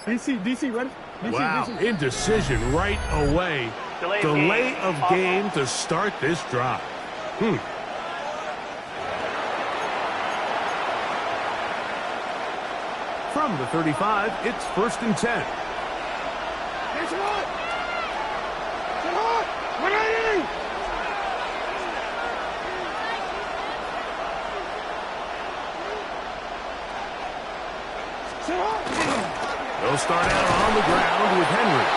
DC, ready? DC, Wow, DC. indecision right away. Delay of game to start this drive. From the 35, it's 1st and 10. Here's one. Sit hard. 180. Sit hard. They'll start out on the ground with Henry.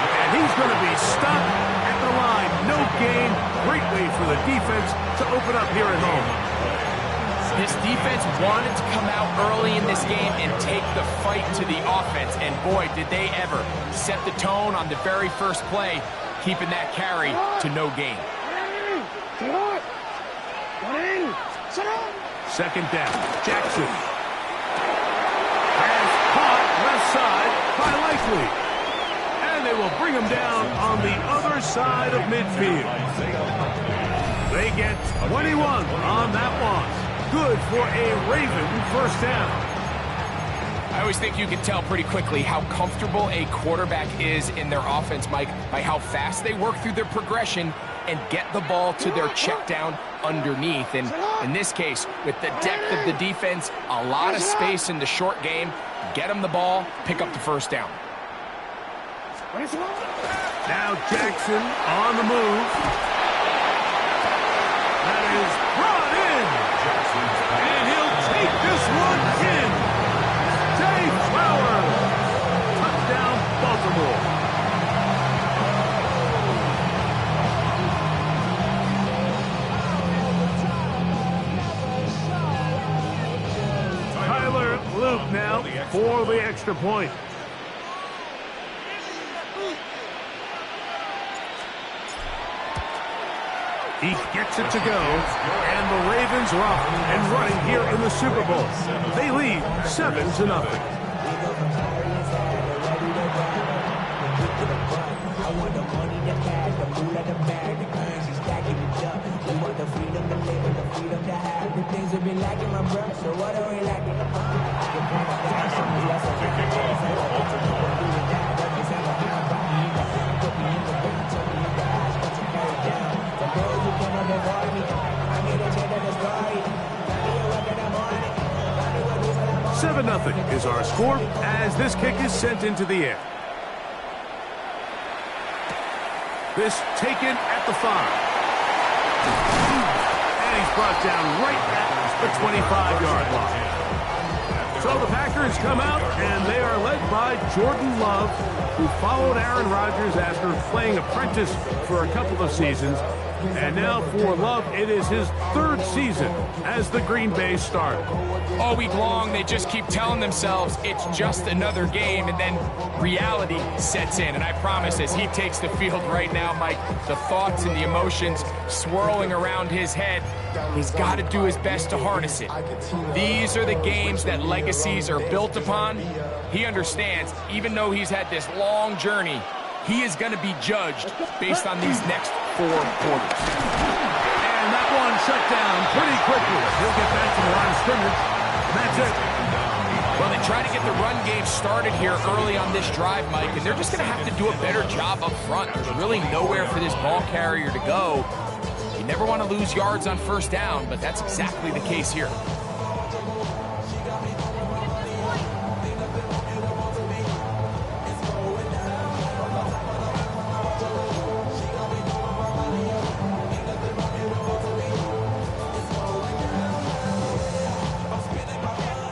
And he's going to be stopped at the line. No gain. Great way for the defense to open up here at home. This defense wanted to come out early in this game and take the fight to the offense. And boy, did they ever set the tone on the very first play, keeping that carry to no gain. Sit hard. 180. Sit hard. 2nd down. Jackson. Has caught left side by Likely. And they will bring him down on the other side of midfield. They get 21 on that one. Good for a Raven 1st down. I always think you can tell pretty quickly how comfortable a quarterback is in their offense, Mike, by how fast they work through their progression and get the ball to their check down underneath. And in this case, with the depth of the defense, a lot of space in the short game, get them the ball, pick up the 1st down. Now Jackson on the move. That is brought in. And he'll take this one in. Jay Flowers. Touchdown, Baltimore. Tyler Luke now for the extra point. He gets it to go, and the Ravens are off and running here in the Super Bowl. They lead 7-0. Nothing is our score as this kick is sent into the air. This taken at the 5. And he's brought down right at the 25-yard line. So the Packers come out, and they are led by Jordan Love, who followed Aaron Rodgers after playing apprentice for a couple of seasons. And now for Love, it is his 3rd season as the Green Bay starter. All week long, they just keep telling themselves it's just another game, and then reality sets in. And I promise, as he takes the field right now, Mike, the thoughts and the emotions swirling around his head, he's got to do his best to harness it. These are the games that legacies are built upon. He understands, even though he's had this long journey, he is going to be judged based on these next 4 quarters. And that one shut down pretty quickly. He'll get back to the line of scrimmage. And that's it. Well, they try to get the run game started here early on this drive, Mike, and they're just going to have to do a better job up front. There's really nowhere for this ball carrier to go. You never want to lose yards on 1st down, but that's exactly the case here.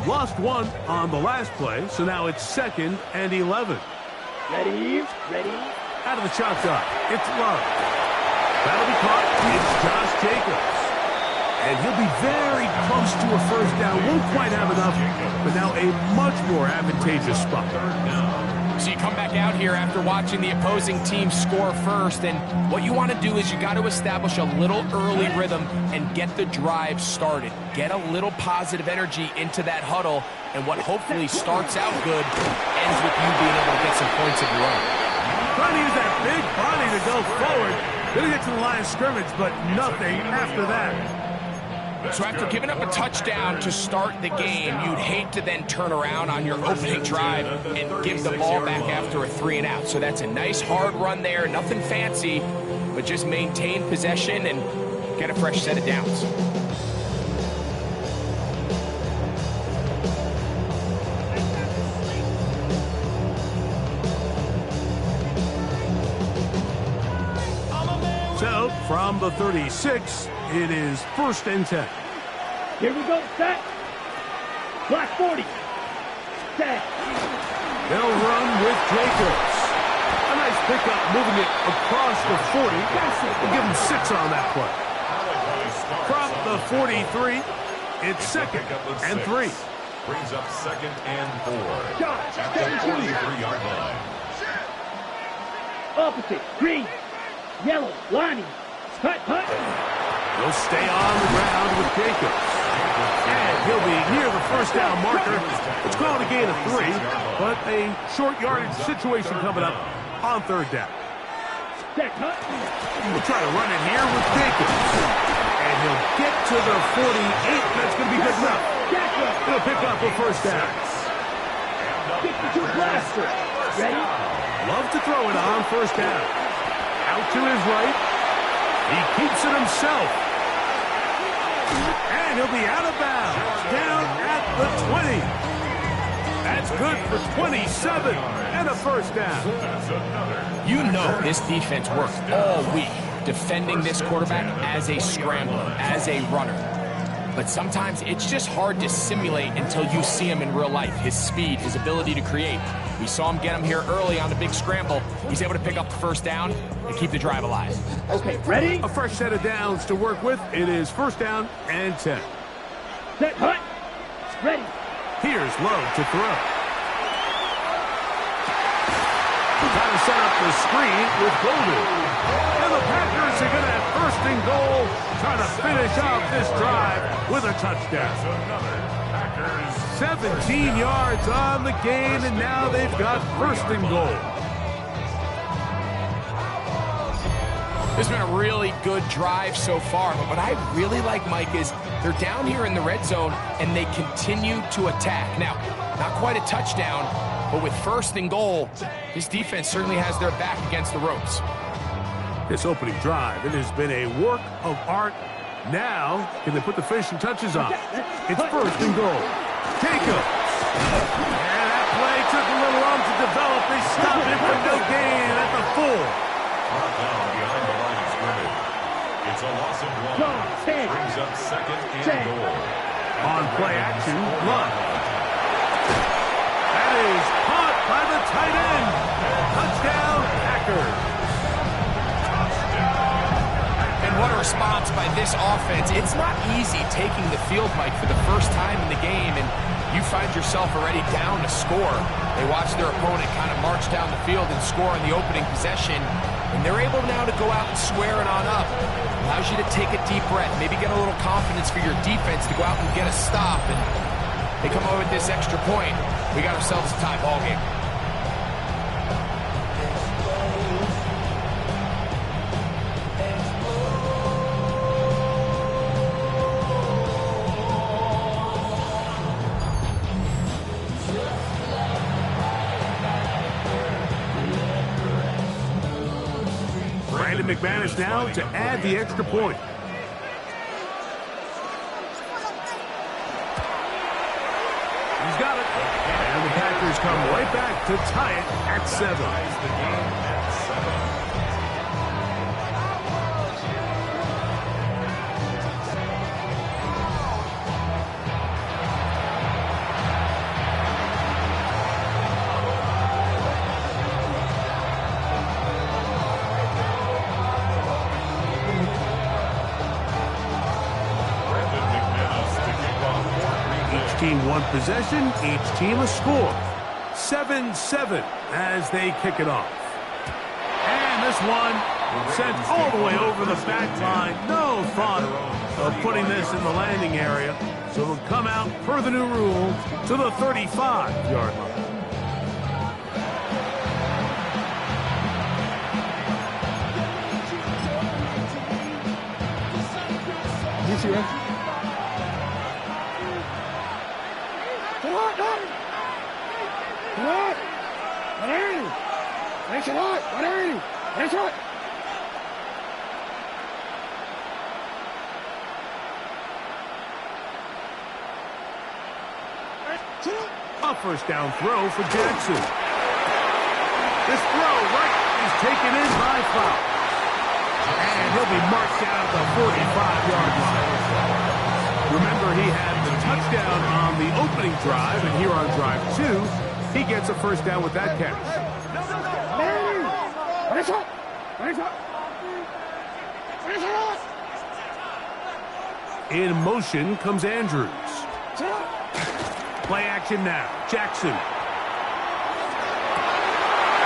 Lost one on the last play, so now it's 2nd and 11. Ready? Out of the shotgun, it's Love. That'll be caught. It's Josh Jacobs. And he'll be very close to a 1st down. Won't quite have enough, but now a much more advantageous spot. So you come back out here after watching the opposing team score first, and what you want to do is you got to establish a little early rhythm and get the drive started. Get a little positive energy into that huddle, and what hopefully starts out good ends with you being able to get some points of your own. Trying to use that big body to go forward. Gonna get to the line of scrimmage, but nothing after that. So after giving up a touchdown to start the game, you'd hate to then turn around on your opening drive and give the ball back after a 3-and-out. So that's a nice hard run there, nothing fancy, but just maintain possession and get a fresh set of downs. So, from the 36, it is 1st and 10. Here we go, set. Black 40. Set. They'll run with Jacobs. A nice pickup, moving it across the 40. We'll give him 6 on that play. From the 43, it's 2nd and 3. Brings up 2nd and 4. Shot. At the 23-yard line. Opposite. Green. Yellow. Lining. Hut. He'll stay on the ground with Jacobs. And he'll be near the 1st down marker. It's called a gain of 3, but a short yardage situation coming up on 3rd down. Set. Hut. We'll try to run it here with Jacobs. And he'll get to the 48. That's going to be good enough. He'll pick up a 1st down. 52 blaster. Ready? Love to throw it on 1st down. Out to his right. He keeps it himself. And he'll be out of bounds. Down at the 20. That's good for 27 and a 1st down. You know this defense works all week defending this quarterback as a scrambler, as a runner. But sometimes it's just hard to simulate until you see him in real life. His speed, his ability to create. We saw him get him here early on the big scramble. He's able to pick up the 1st down and keep the drive alive. Okay, ready? A fresh set of downs to work with. It is 1st down and 10. Set. Hut. Ready. Here's Lowe to throw. Trying to set up the screen with Golden. And the Packers are going to have 1st and goal, trying to finish off this drive with a touchdown. 17 yards on the gain, and now they've got 1st and goal. This has been a really good drive so far, but what I really like, Mike, is they're down here in the red zone, and they continue to attack. Now, not quite a touchdown, but with 1st and goal, this defense certainly has their back against the ropes. This opening drive, it has been a work of art. Now, can they put the finishing touches on? It's 1st and goal. Jacobs. And that play took a little long to develop. They stop it for no gain at the 4. Brought down behind the line of scrimmage. It's a loss of 1. Brings up 2nd and goal. On play action, Love. That is caught by the tight end. Touchdown, Packers. And what a response by this offense. It's not easy taking the field, Mike, for the first time in the game, and you find yourself already down to score. They watch their opponent kind of march down the field and score in the opening possession, and they're able now to go out and square it on up. Allows you to take a deep breath, maybe get a little confidence for your defense to go out and get a stop, and they come over with this extra point. We got ourselves a tie ball game. McManus now to add the extra point. He's got it. And the Packers come right back to tie it at 7. Team one possession, each team a score. 7-7 as they kick it off. And this one sent all the way over the back line. No thought of putting this in the landing area. So it'll come out per the new rule to the 35-yard line. You see, right? A first down throw for Jackson. This throw right is taken in by foul. And he'll be marked down at the 45-yard line. Remember, he had the touchdown on the opening drive, and here on drive 2, he gets a first down with that catch. In motion comes Andrews. Play action now. Jackson.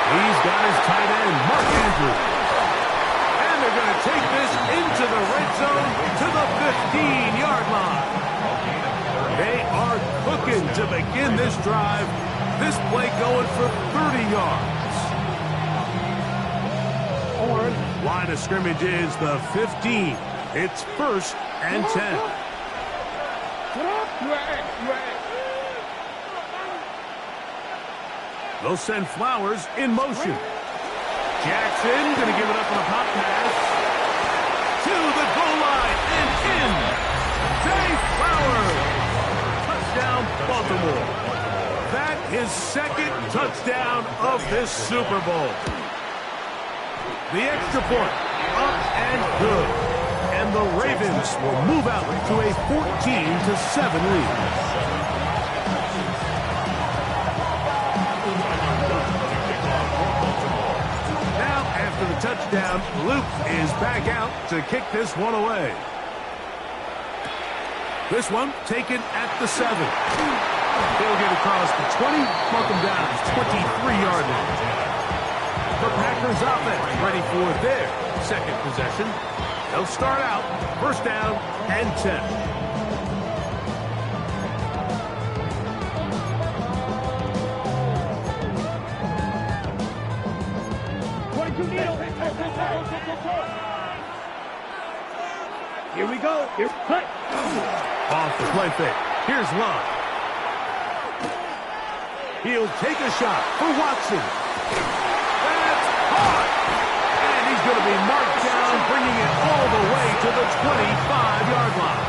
He's got his tight end, Mark Andrews. And they're going to take this into the red zone to the 15-yard line. They are cooking to begin this drive. This play going for 30 yards. Line of scrimmage is the 15. It's 1st and 10. They'll send Flowers in motion. Jackson going to give it up on a pop pass. To the goal line and in. Dave Flowers. Touchdown, Baltimore. That is second touchdown of this Super Bowl. The extra point, up and good. And the Ravens will move out to a 14-7 lead. The touchdown, Luke is back out to kick this one away. This one taken at the 7. He'll get across the 20, mark him down at 23-yard line. The Packers offense ready for their second possession. They'll start out first down and 10. Here we go. Here's cut. Off the play fake. Here's Love. He'll take a shot for Watson. That's caught. And he's going to be marked down, bringing it all the way to the 25-yard line.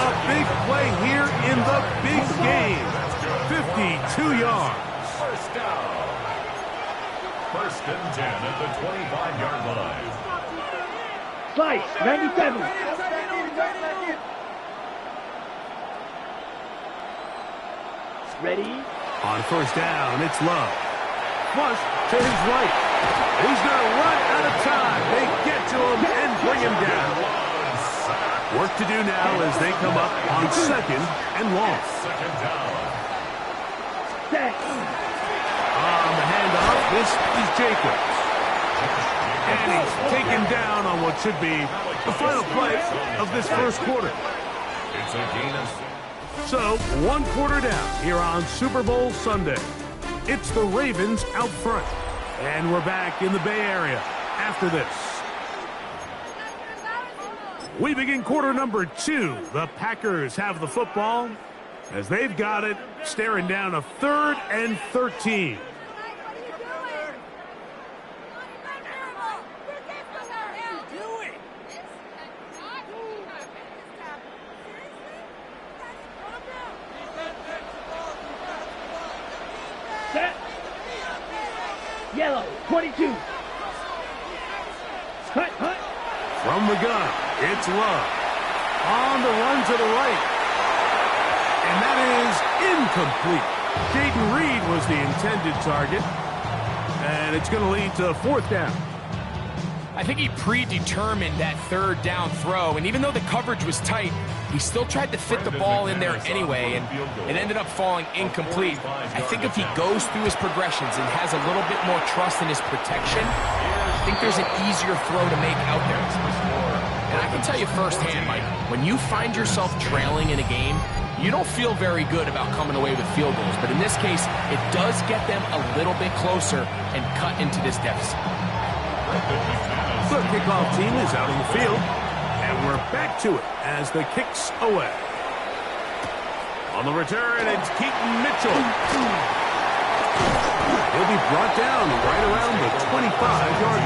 A big play here in the big game. 52 yards. First down. 1st and 10 at the 25-yard line. Slice, 97. Ready? On first down, it's Love. Flush to his right. He's going to run out of time. They get to him and bring him down. Work to do now as they come up on 2nd and long. Second down. Set. On the handoff, this is Jacobs. And he's taken down on what should be the final play of this first quarter. It's a gain of 6. So, 1 quarter down here on Super Bowl Sunday. It's the Ravens out front. And we're back in the Bay Area after this. We begin quarter number 2. The Packers have the football as they've got it, staring down a 3rd and 13. Set. Yellow, 22. Cut. From the gun, it's Love. On the run to the right. And that is incomplete. Jaden Reed was the intended target. And it's going to lead to 4th down. I think he predetermined that 3rd down throw, and even though the coverage was tight, he still tried to fit the ball in there anyway, and it ended up falling incomplete. I think if he goes through his progressions and has a little bit more trust in his protection, I think there's an easier throw to make out there. And I can tell you firsthand, Mike, when you find yourself trailing in a game, you don't feel very good about coming away with field goals, but in this case, it does get them a little bit closer and cut into this deficit. The kickoff team is out on the field, and we're back to it as the kick's away. On the return, it's Keaton Mitchell. He'll be brought down right around the 25-yard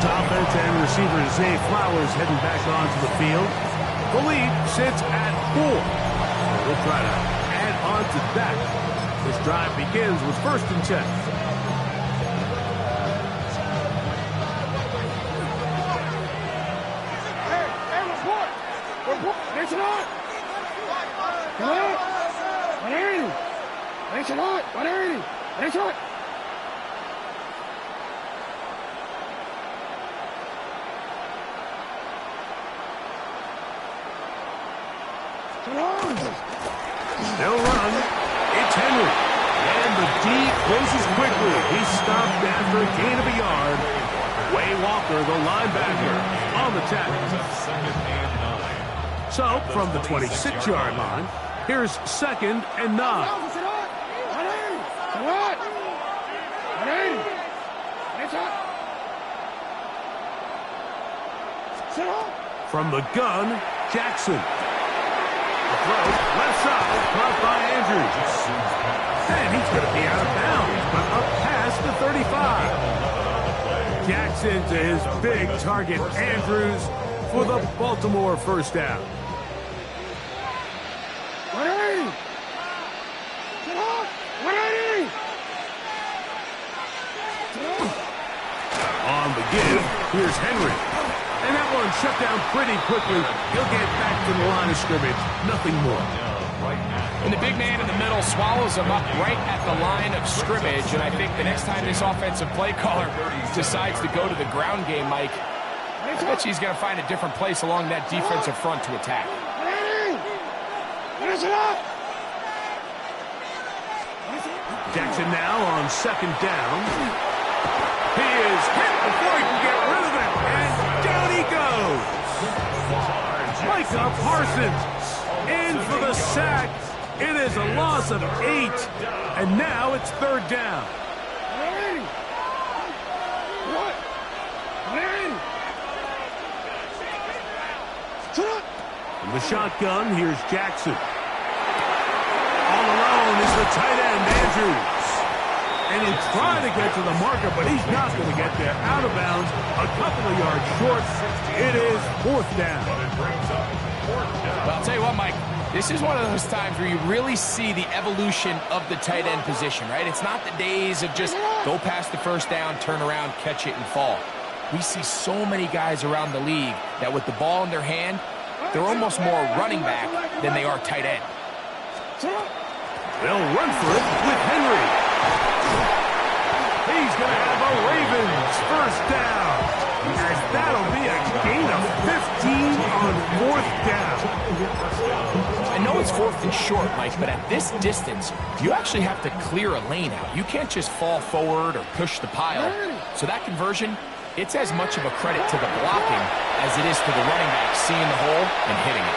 Offense and receiver Zay Flowers heading back onto the field. The lead sits at 4. So we'll try to add on to that. This drive begins with 1st and 10. It's not. Come on. 180. It's not. 180. It's not. They'll run. It's Henry. And the D closes quickly. He's stopped after a gain of a yard. Way Walker, the linebacker, on the tackle. So, from the 26-yard line, here's 2nd and 9. From the gun, Jackson. The throw, left side, caught by Andrews. And he's going to be out of bounds, but up past the 35. Jackson to his big target, Andrews, for the Baltimore 1st down. On the give, here's Henry. And that one shut down pretty quickly. He'll get back to the line of scrimmage. Nothing more. And the big man in the middle swallows him up right at the line of scrimmage. And I think the next time this offensive play caller decides to go to the ground game, Mike, I bet you he's going to find a different place along that defensive front to attack. Jackson now on 2nd down. He is hit before he can get rid of it. And down he goes. Micah Parsons in for the sack. It is a loss of 8. And now it's 3rd down. From the shotgun, here's Jackson. All alone is the tight end, Andrews. And he'll try to get to the marker, but he's not going to get there. Out of bounds, a couple of yards short. It is 4th down. Well, I'll tell you what, Mike, this is one of those times where you really see the evolution of the tight end position, right? It's not the days of just go past the 1st down, turn around, catch it, and fall. We see so many guys around the league that with the ball in their hand, they're almost more running back than they are tight end. They'll run for it with Henry. He's going to have a Ravens 1st down. And that'll be a gain of 15 on 4th down. I know it's 4th and short, Mike, but at this distance, you actually have to clear a lane out. You can't just fall forward or push the pile. So that conversion, it's as much of a credit to the blocking as it is to the running back seeing the hole and hitting it.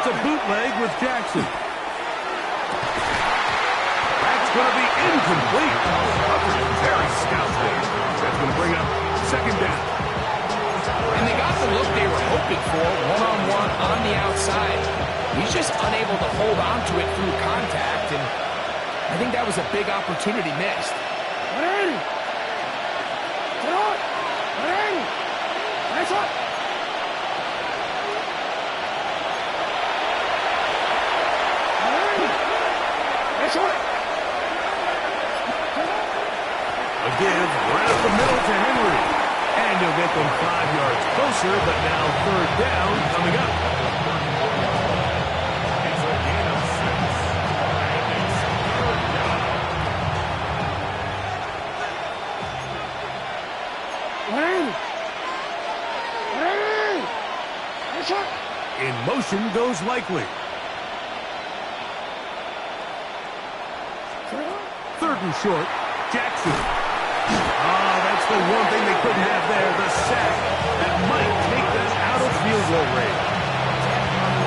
It's a bootleg with Jackson. That's going to be incomplete. Very scouted. That's going to bring up 2nd down. And they got the look they were hoping for, one-on-one on the outside. He's just unable to hold on to it through contact, and I think that was a big opportunity missed. Nice up. A give right up the middle to Henry. And he'll get them 5 yards closer, but now 3rd down coming up. It's a gain of 6. In motion goes Likely. 3rd and short, Jackson. That's the one thing they couldn't have there, the sack that might take them out of field goal range.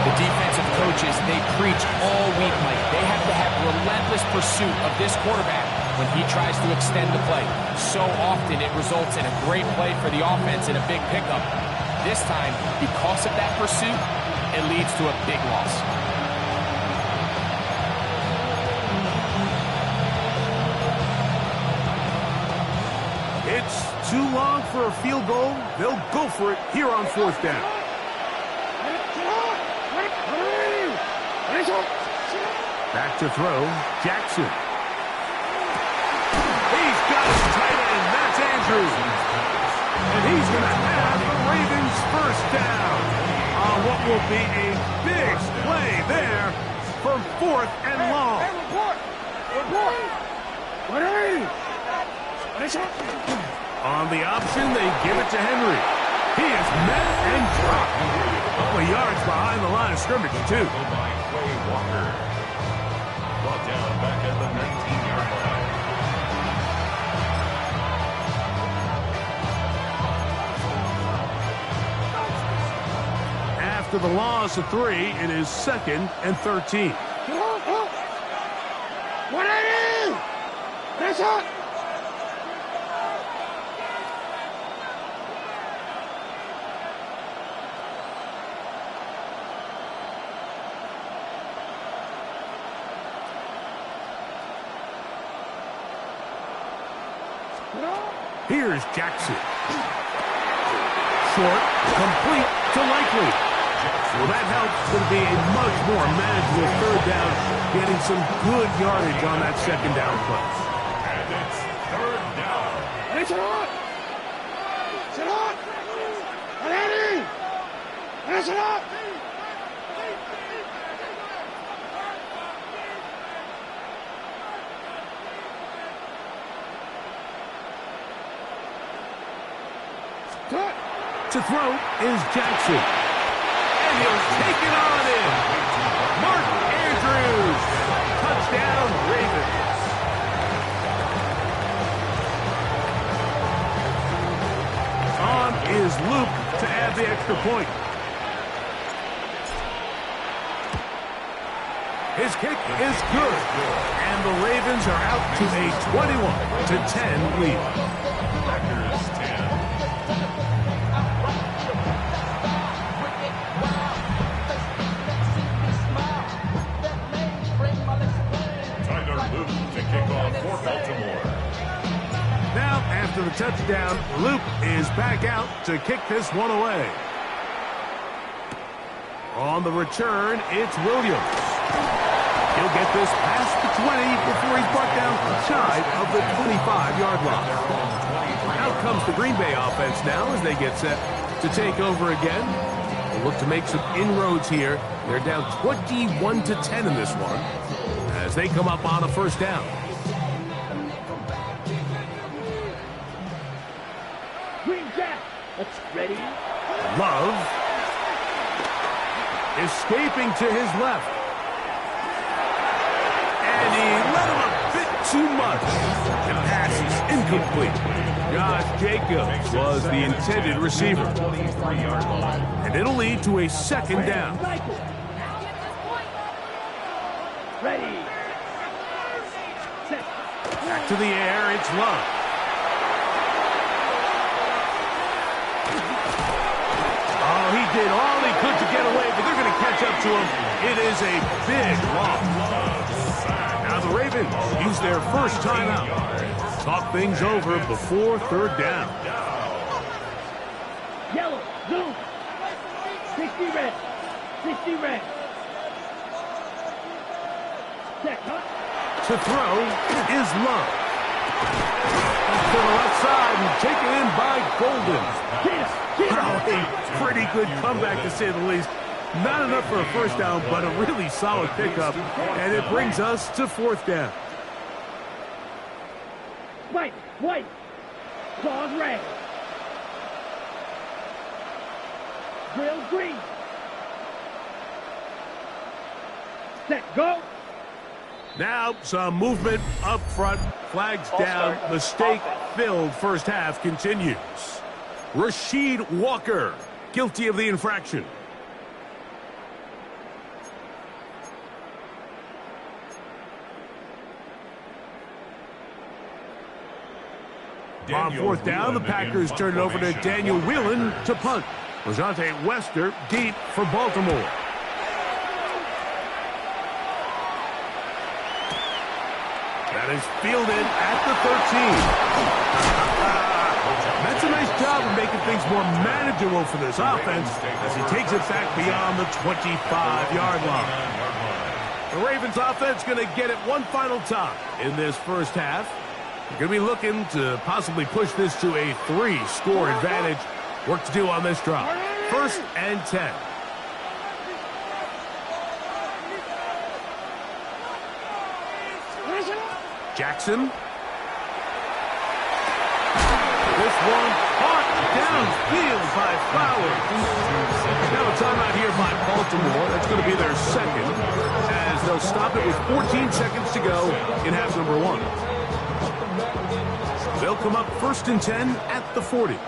The defensive coaches, they preach all week, Mike. They have to have relentless pursuit of this quarterback when he tries to extend the play. So often it results in a great play for the offense and a big pickup. this time, because of that pursuit, it leads to a big loss. It's too long for a field goal. They'll go for it here on 4th down. Back to throw, Jackson. He's got his tight end, that's Andrews. And he's going to have the Ravens first down on what will be a big play there for 4th and long. On the option, they give it to Henry. He is met and dropped. A couple of yards behind the line of scrimmage, too. By Quay Walker. Brought down back at the 19-yard line. After the loss of 3, it is 2nd and 13. Here's Jackson. Short, complete to Likely. Well, that helps to be a much more manageable 3rd down, getting some good yardage on that 2nd down play. And it's 3rd down. To throw is Jackson. And he'll take it on in. Mark Andrews. Touchdown, Ravens. On is Luke to add the extra point. His kick is good. And the Ravens are out to a 21-10 lead. Packers 10. For Baltimore. Now, after the touchdown, Luke is back out to kick this one away. On the return, it's Williams. He'll get this past the 20 before he's brought down shy of the 25-yard line. Out comes the Green Bay offense now as they get set to take over again. They'll look to make some inroads here. They're down 21-10 in this one as they come up on a 1st down. Let's ready. Love escaping to his left. And he let him a bit too much. The pass is incomplete. Josh Jacobs was the intended receiver. And it'll lead to a 2nd down. Ready. Back to the air, it's Love. Oh, he did all he could to get away, but they're going to catch up to him. It is a big loss. Now the Ravens use their first timeout. Talk things over before 3rd down. Yellow, blue. 60 red. 60 red. Check, huh? To throw is Love. To the left side and taken in by Golden. Oh, a pretty good comeback to say the least. Not enough for a 1st down, but a really solid pickup. And it brings us to 4th down. White. Claws red. Grill green. Set, go. Now some movement up front. Flags down. Mistake-filled first half continues. Rasheed Walker, guilty of the infraction. On 4th down, the Packers turn it over to Daniel Whelan to punt. Lejante Wester deep for Baltimore. That is fielded at the 13. That's a nice job of making things more manageable for this offense as he takes it back beyond the 25-yard line. The Ravens offense going to get it one final time in this first half. They're going to be looking to possibly push this to a 3-score advantage. Work to do on this drive. 1st and 10. Jackson. This one caught downfield by Flowers. Now a timeout here by Baltimore. That's going to be their second, as they'll stop it with 14 seconds to go in half number 1. They'll come up 1st and 10 at the 40.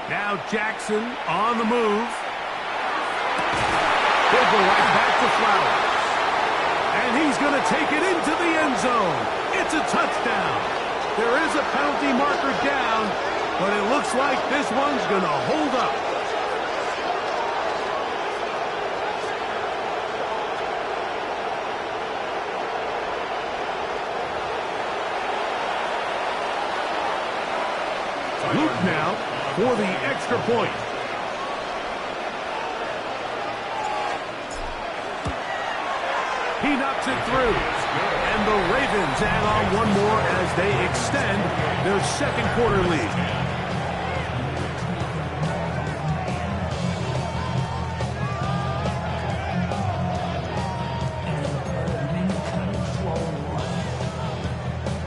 Now Jackson on the move. He'll go right back to Flowers. And he's going to take it into the end zone. It's a touchdown. There is a penalty marker down, but it looks like this one's going to hold up. Luke now for the extra point. He knocks it through. And the Ravens add on one more as they extend their second quarter lead.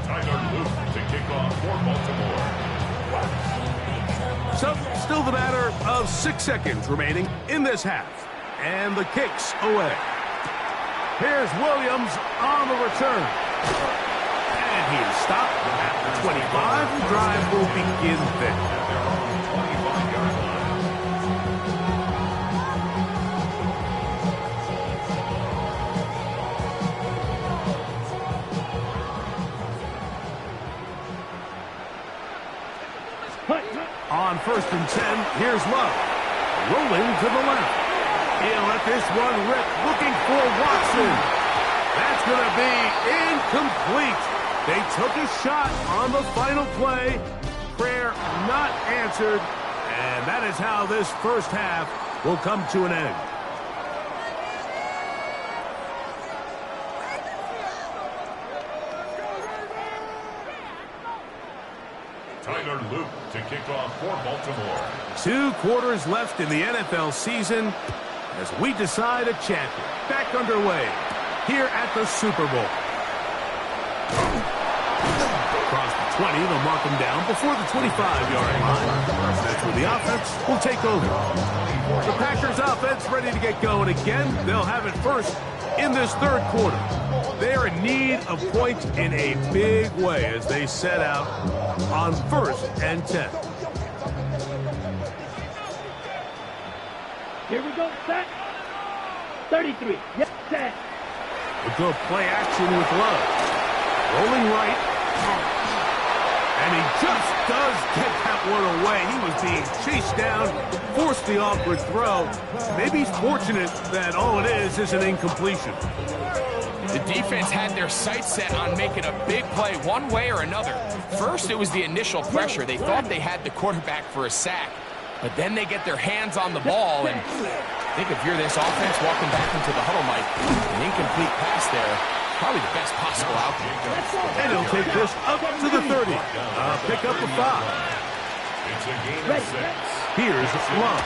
Tyler Luke to kick off for Baltimore. So, still the matter of 6 seconds remaining in this half. And the kick's away. Here's Williams on the return. And he is stopped at the 25. The drive will begin there. 25-yard line. On 1st and 10, here's Love. Rolling to the left. He'll let this one rip, looking for Watson. That's going to be incomplete. They took a shot on the final play. Prayer not answered. And that is how this first half will come to an end. Tyler Luke to kick off for Baltimore. 2 quarters left in the NFL season as we decide a champion. Back underway here at the Super Bowl. Across the 20, they'll mark him down before the 25-yard line. That's where the offense will take over. The Packers offense ready to get going again. They'll have it first in this third quarter. They are in need of points in a big way as they set out on 1st and 10. Here we go, set. 33. Yep, set. We'll go play action with Love. Rolling right. And he just does get that one away. He was being chased down, forced the awkward throw. Maybe he's fortunate that all it is an incompletion. The defense had their sights set on making a big play one way or another. First, it was the initial pressure. They thought they had the quarterback for a sack. But then they get their hands on the ball, and I think if you're this offense walking back into the huddle, Mike, an incomplete pass there, probably the best possible outcome. And he'll take this up to the 30. Pick up the 5. It's a gain of 6. Here's Love.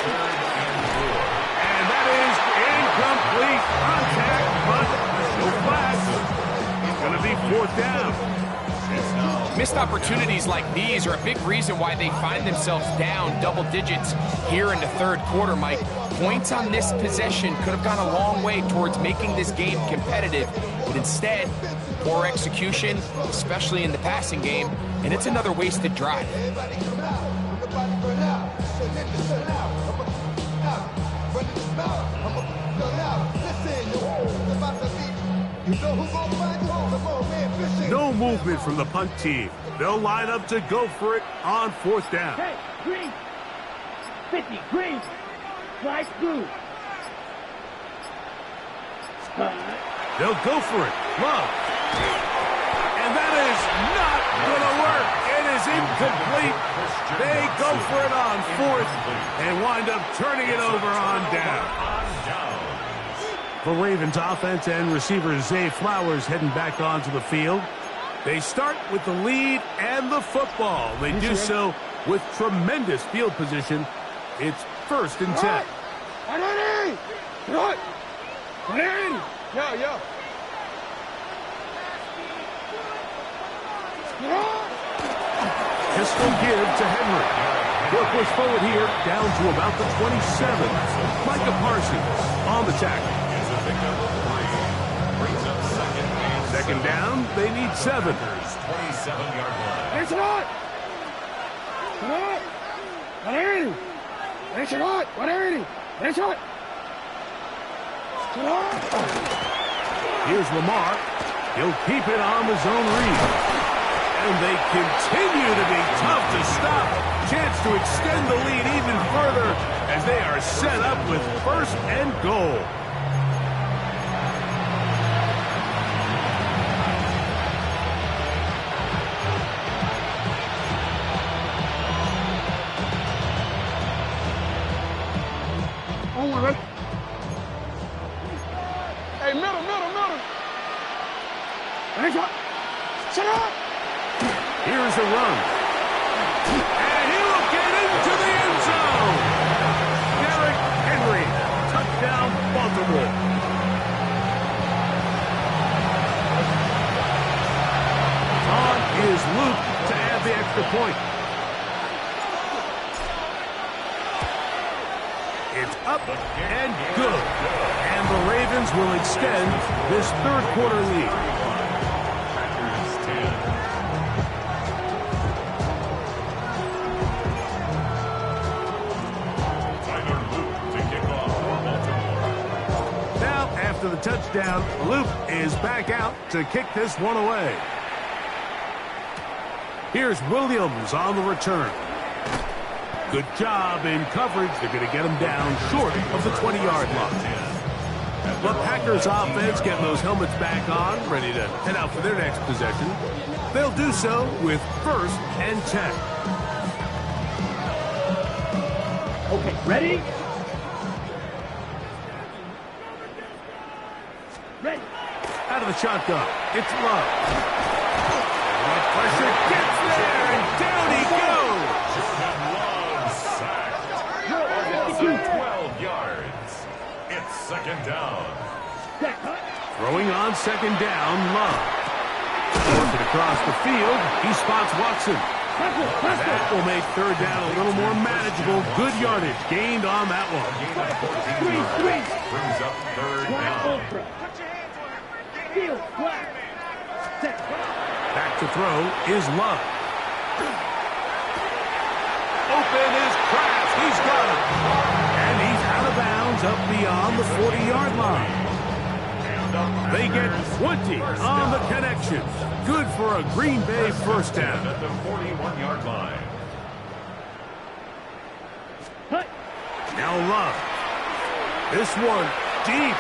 And that is incomplete contact, but no flag. It's going to be 4th down. Missed opportunities like these are a big reason why they find themselves down double digits here in the third quarter, Mike. Points on this possession could have gone a long way towards making this game competitive, but instead, poor execution, especially in the passing game, and it's another wasted drive. No movement from the punt team. They'll line up to go for it on 4th down. Hey, green. 50, green. Slide through. They'll go for it. Love. And that is not going to work. It is incomplete. They go for it on 4th and wind up turning it over on down. The Ravens offense and receiver Zay Flowers heading back onto the field. They start with the lead and the football. They do so with tremendous field position. It's 1st and 10. Pistol give to Henry. They'll push forward here down to about the 27. Micah Parsons on the tackle. 2nd down, they need 7. 27-yard line. There's a lot. There's a lot. Here's Lamar. He'll keep it on the zone read. And they continue to be tough to stop. Chance to extend the lead even further as they are set up with 1st and goal. Hey, middle. Shut up! Here's a run. And he will get into the end zone. Derrick Henry, touchdown Baltimore. On is Luke to add the extra point. It's up and good. And the Ravens will extend this 3rd quarter lead. After the touchdown, Luke is back out to kick this one away. Here's Williams on the return. Good job in coverage. They're going to get him down short of the 20-yard line. The Packers offense getting those helmets back on, ready to head out for their next possession. They'll do so with 1st and 10. Okay, ready? Ready. Out of the shotgun, it's Love. That pressure gets there, and down he goes. Love sacked. 12 yards. It's 2nd down. Throwing on 2nd down, Love. Working across the field, he spots Watson. That will make 3rd down a little more manageable. Good yardage gained on that one. Brings up 3rd down. Back to throw is Love. Open is Kraft. He's got it. And he's out of bounds up beyond the 40-yard line. They get 20 on the connection. Good for a Green Bay 1st down. At the 41-yard line. Now Love. This one deep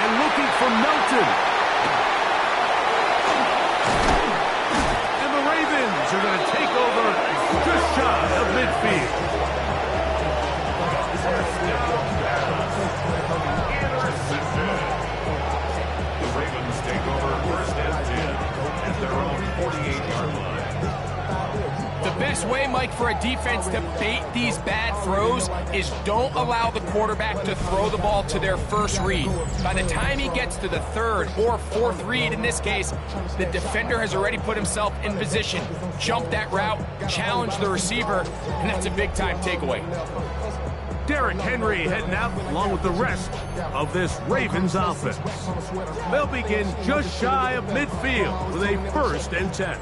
and looking for Melton. And the Ravens are going to take over just shy of midfield. The Ravens take over 1st and 10 at their own 48-yard line. The best way, Mike, for a defense to bait these bad throws is don't allow the quarterback to throw the ball to their 1st read. By the time he gets to the 3rd or 4th read, in this case, the defender has already put himself in position, jump that route, challenge the receiver, and that's a big-time takeaway. Derrick Henry heading out along with the rest of this Ravens offense. They'll begin just shy of midfield with a 1st and 10.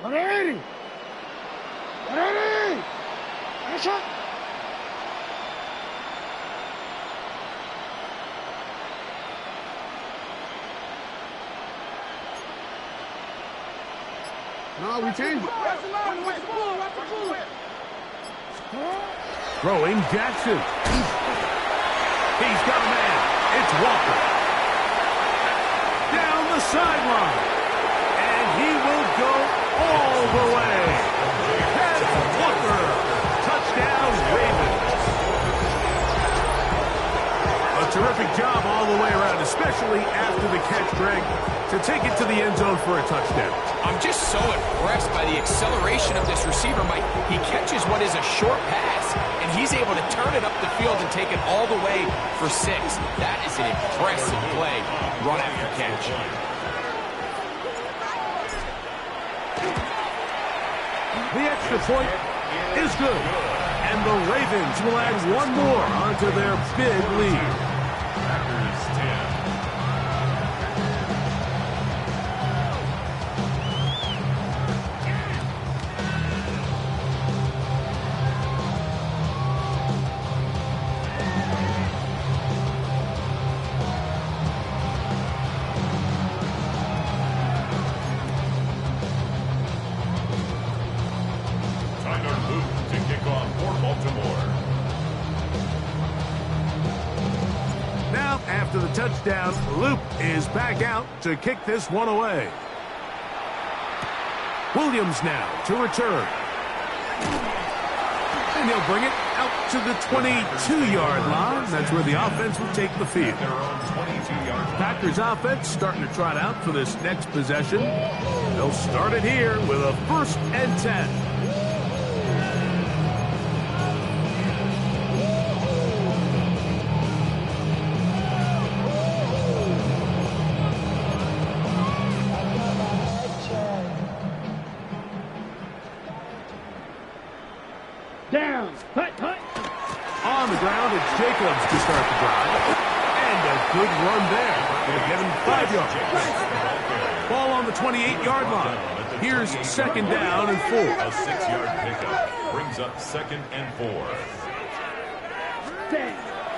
Ready! Ready! Action! No, we changed it. Throwing Jackson. He's got a man. It's Walker. Down the sideline. And he will go all the way. That's Walker. Touchdown, Ravens. A terrific job all the way around, especially after the catch, Greg, to take it to the end zone for a touchdown. I'm just so impressed by the acceleration of this receiver, Mike. He catches what is a short pass, and he's able to turn it up the field and take it all the way for 6. That is an impressive play, run after catch. The extra point is good, and the Ravens will add one more onto their big lead. Packers 10. After the touchdown, Loop is back out to kick this one away. Williams now to return. And he'll bring it out to the 22-yard line. That's where the offense will take the field. Packers offense starting to trot out for this next possession. They'll start it here with a 1st and 10. Down. Hut, hut. On the ground, it's Jacobs to start the drive. And a good run there. They'll give him 5 yards. Ball on the 28-yard line. Here's 2nd down and 4. A 6-yard pickup brings up 2nd and 4.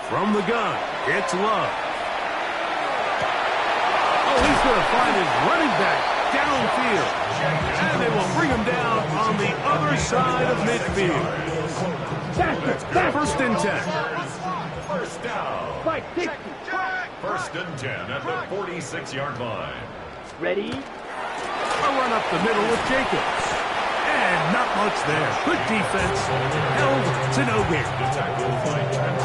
From the gun, it's Love. Oh, he's going to find his running back downfield. And they will bring him down on the other side of midfield. 1st and 10. First down. 1st and 10 at the 46-yard line. Ready? A run up the middle with Jacobs. And not much there. Good defense. Held to no gain.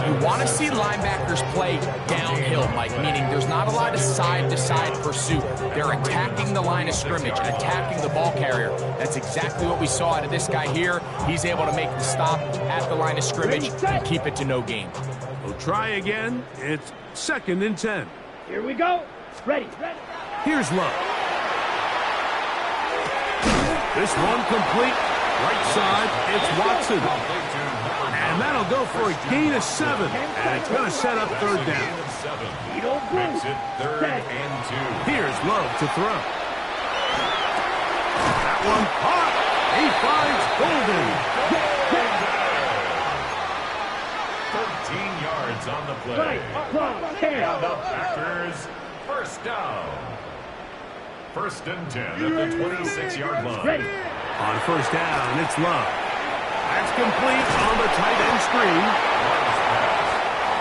You want to see linebackers play downhill, Mike, meaning there's not a lot of side-to-side pursuit. They're attacking the line of scrimmage, attacking the ball carrier. That's exactly what we saw out of this guy here. He's able to make the stop at the line of scrimmage and keep it to no gain. We'll try again. It's 2nd and 10. Here we go. Ready. Here's Love. This one complete. Right side, it's Watson. And that'll go for a gain of 7. And it's going to set up 3rd down. Makes it 3rd and 2. Here's Love to throw. That one caught. He finds Golden. 13 yards on the play. And the Packers 1st down. 1st and 10 at the 26-yard line. Ready. On 1st down, it's Love. That's complete on the tight end screen.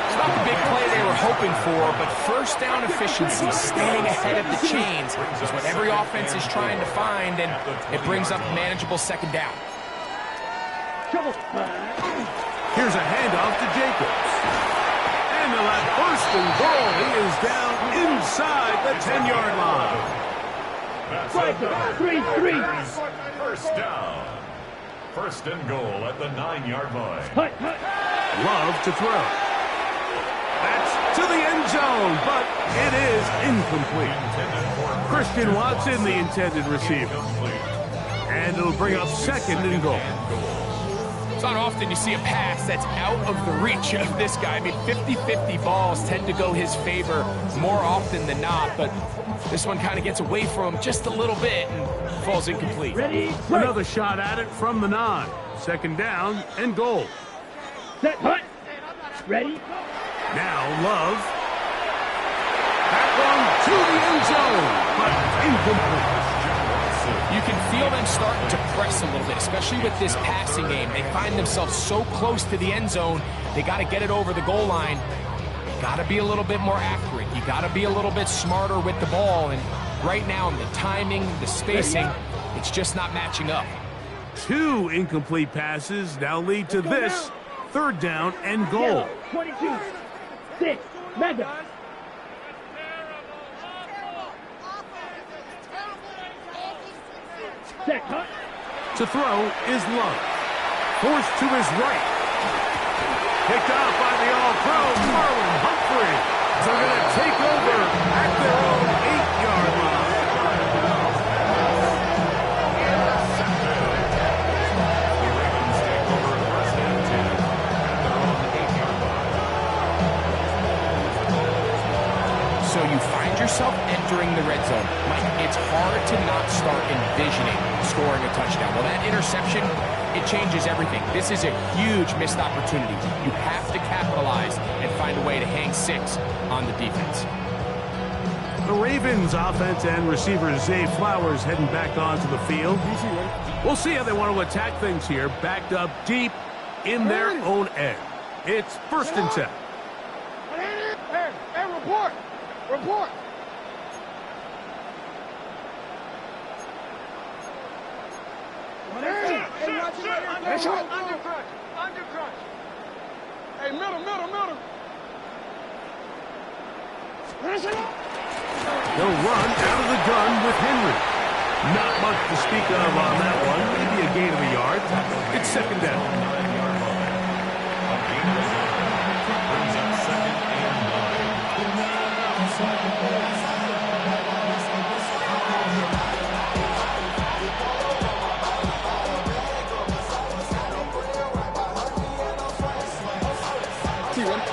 It's not the big play they were hoping for, but 1st down efficiency, staying ahead of the chains, is what every offense is trying to find, and it brings up manageable 2nd down. Here's a handoff to Jacobs. And they'll have 1st and goal. He is down inside the 10-yard line. That's Right, 3-3. 1st down. 1st and goal at the 9-yard line. Hut. Love to throw. That's to the end zone, but it is incomplete. Christian Watson, the intended receiver. And it'll bring up 2nd and goal. It's not often you see a pass that's out of the reach of this guy. I mean, 50-50 balls tend to go his favor more often than not, but this one kind of gets away from him just a little bit and falls incomplete. Ready? Another shot at it from the 9. Second down and goal. Set, hut. Ready? Now Love. Back on to the end zone, but incomplete. You can feel them starting to press a little bit, especially with this passing game. They find themselves so close to the end zone, they got to get it over the goal line. You got to be a little bit more accurate. You got to be a little bit smarter with the ball. And right now, the timing, the spacing, it's just not matching up. 2 incomplete passes now lead to this third down and goal. Yellow, 22. 6. Madden. Set, hut. To throw is Love. Forced to his right. Picked out by the all-pro Marlon Humphrey. They're going to take over at their own 8-yard line. So you find yourself entering the red zone. Mike, it's hard to not start envisioning scoring a touchdown. Well, that interception, it changes everything. This is a huge missed opportunity. You have to capitalize and find a way to hang 6 on the defense. The Ravens offense and receiver Zay Flowers heading back onto the field. We'll see how they want to attack things here, backed up deep in their own end. It's 1st and 10. Hey, report. Report. Undercrunch. Hey, middle. They'll run out of the gun with Henry. Not much to speak of on that one. Maybe a gain of a yard. It's 2nd down.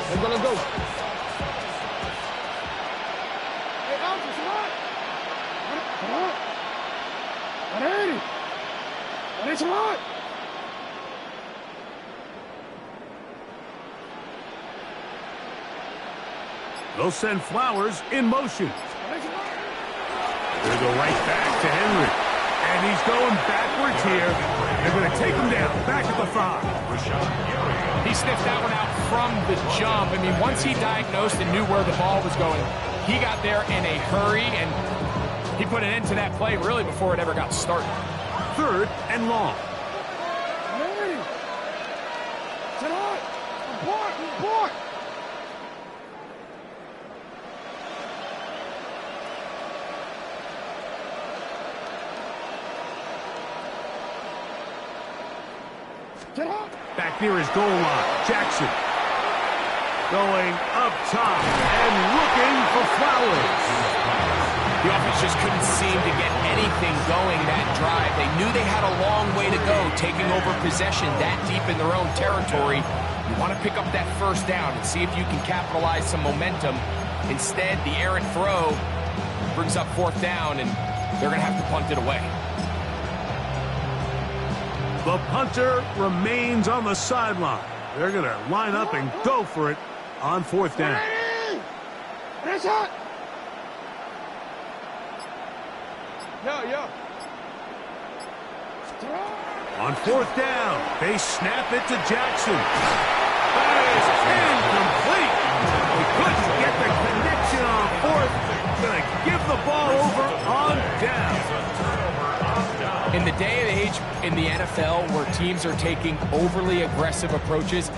They're gonna go. Hey, Alfred, come on. They'll send Flowers in motion. They go right back to Henry. And he's going backwards here. They're going to take him down, back at the 5. He sniffed that one out from the jump. I mean, once he diagnosed and knew where the ball was going, he got there in a hurry, and he put an end to that play really before it ever got started. 3rd and long. Report. Back near his goal line, Jackson. Going up top and looking for Flowers. The offense just couldn't seem to get anything going that drive. They knew they had a long way to go, taking over possession that deep in their own territory. You want to pick up that 1st down and see if you can capitalize some momentum. Instead, the errant throw brings up 4th down, and they're going to have to punt it away. The punter remains on the sideline. They're going to line up and go for it on 4th down. That's hot. Yeah. On 4th down, they snap it to Jackson. That is incomplete. They couldn't get the connection on 4th. Going to give the ball over on down. In the day and age in the NFL where teams are taking overly aggressive approaches,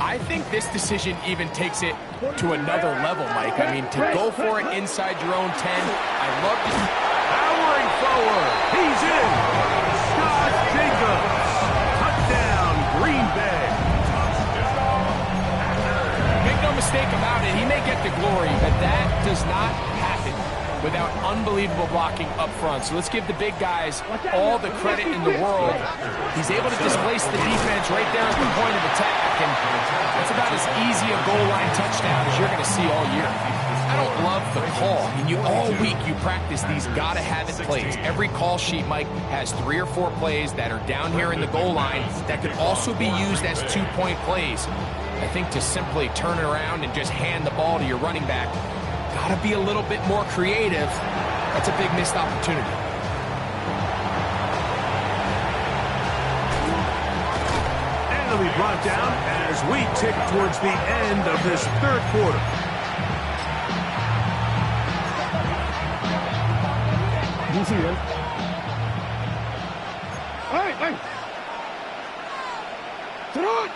I think this decision even takes it to another level, Mike. I mean, to go for it inside your own 10, I love this. Powering forward. He's in. Josh Jacobs. Touchdown, Green Bay. Make no mistake about it, he may get the glory, but that does not happen without unbelievable blocking up front. So let's give the big guys all the credit in the world. He's able to displace the defense right there at the point of attack, and that's about as easy a goal line touchdown as you're going to see all year. I don't love the call. I mean, all week you practice these gotta-have-it plays. Every call sheet, Mike, has 3 or 4 plays that are down here in the goal line that could also be used as 2-point plays. I think to simply turn it around and just hand the ball to your running back, gotta be a little bit more creative. That's a big missed opportunity. And it'll be brought down as we tick towards the end of this third quarter. You see this? Hey! Sit on!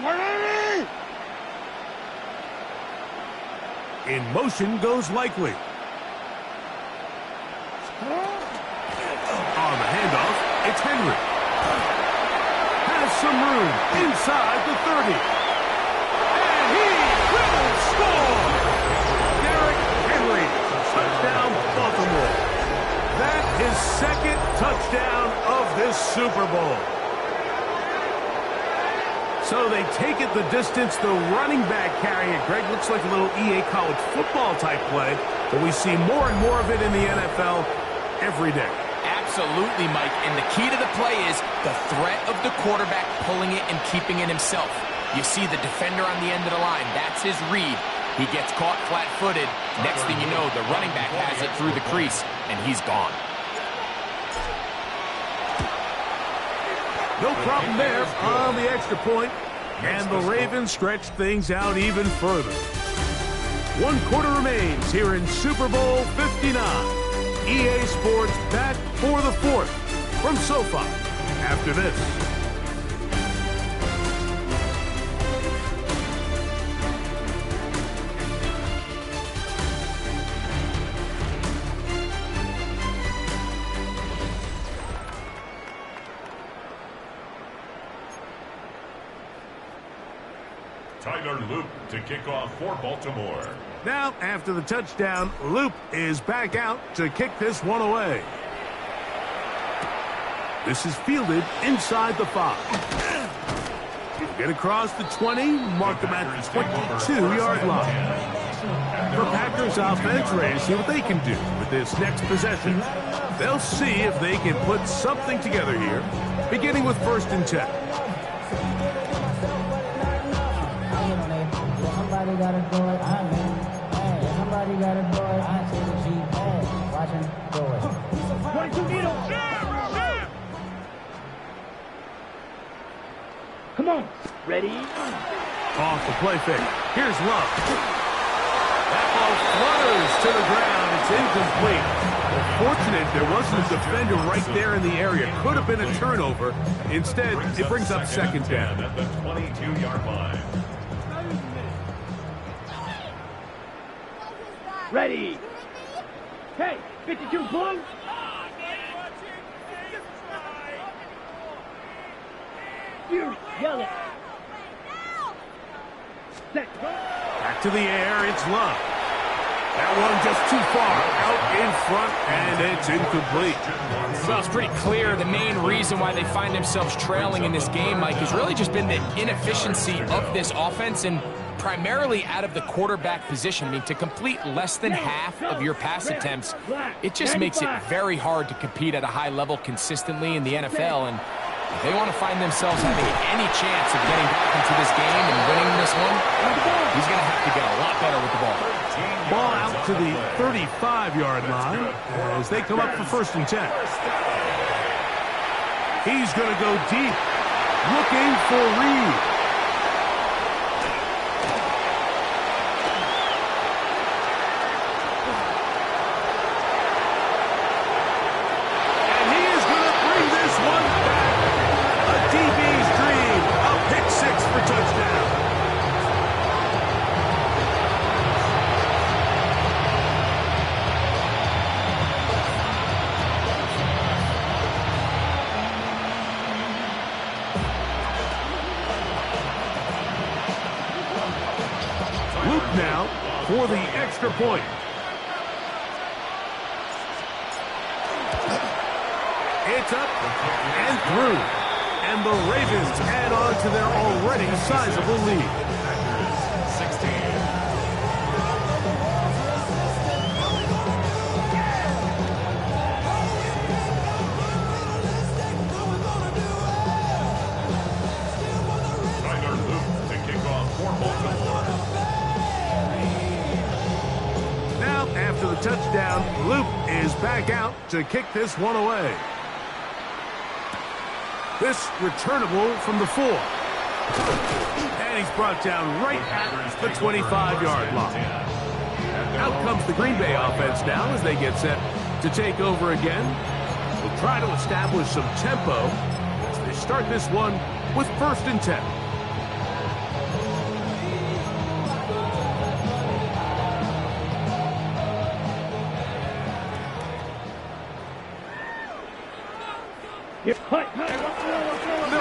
What? In motion goes Likely. On the handoff, it's Henry. Has some room inside the 30. And he will score! Derrick Henry, touchdown Baltimore. That is second touchdown of this Super Bowl. So they take it the distance, the running back carrying it. Greg, looks like a little EA college football type play, but we see more and more of it in the NFL every day. Absolutely, Mike. And the key to the play is the threat of the quarterback pulling it and keeping it himself. You see the defender on the end of the line. That's his read. He gets caught flat-footed. Next thing you know, the running back has it through the crease, and he's gone. No problem there on the extra point, and the Ravens stretch things out even further. 1 quarter remains here in Super Bowl 59. EA Sports back for the 4th from SoFi after this. Tyler Loop to kick off for Baltimore. Now, after the touchdown, Loop is back out to kick this one away. This is fielded inside the 5. Get across the 20, mark them at the 22-yard line. For Packers offense, ready to see what they can do with this next possession. They'll see if they can put something together here, beginning with 1st and 10. Somebody gotta do it, I'm in. Hey, somebody gotta do it, I see the G. Hey, watch him do it. 22 needle. Come on. Ready? Off the play fake. Here's Love. That ball flutters to the ground. It's incomplete. Fortunate there wasn't a defender right there in the area. Could have been a turnover. Instead, it brings up 2nd down. At the 22-yard line. Ready. Hey, 52 blue. You yellow. Set. Back to the air, it's Love. That one just too far out in front, and it's incomplete. Well, it's pretty clear the main reason why they find themselves trailing in this game, Mike, has really just been the inefficiency of this offense and primarily out of the quarterback position. I mean, to complete less than half of your pass attempts, it just makes it very hard to compete at a high level consistently in the NFL. And if they want to find themselves having any chance of getting back into this game and winning this one, he's going to have to get a lot better with the ball. Ball out to the 35-yard line as they come up for 1st and 10. He's going to go deep, looking for Reed. Now for the extra point. and through. And the Ravens add on to their already sizable lead. 16. Now, after the touchdown, Luke is back out to kick this one away. This returnable from the 4. And he's brought down right at the 25-yard line. Out comes the Green Bay offense now as they get set to take over again. We'll try to establish some tempo as they start this one with 1st and 10. They'll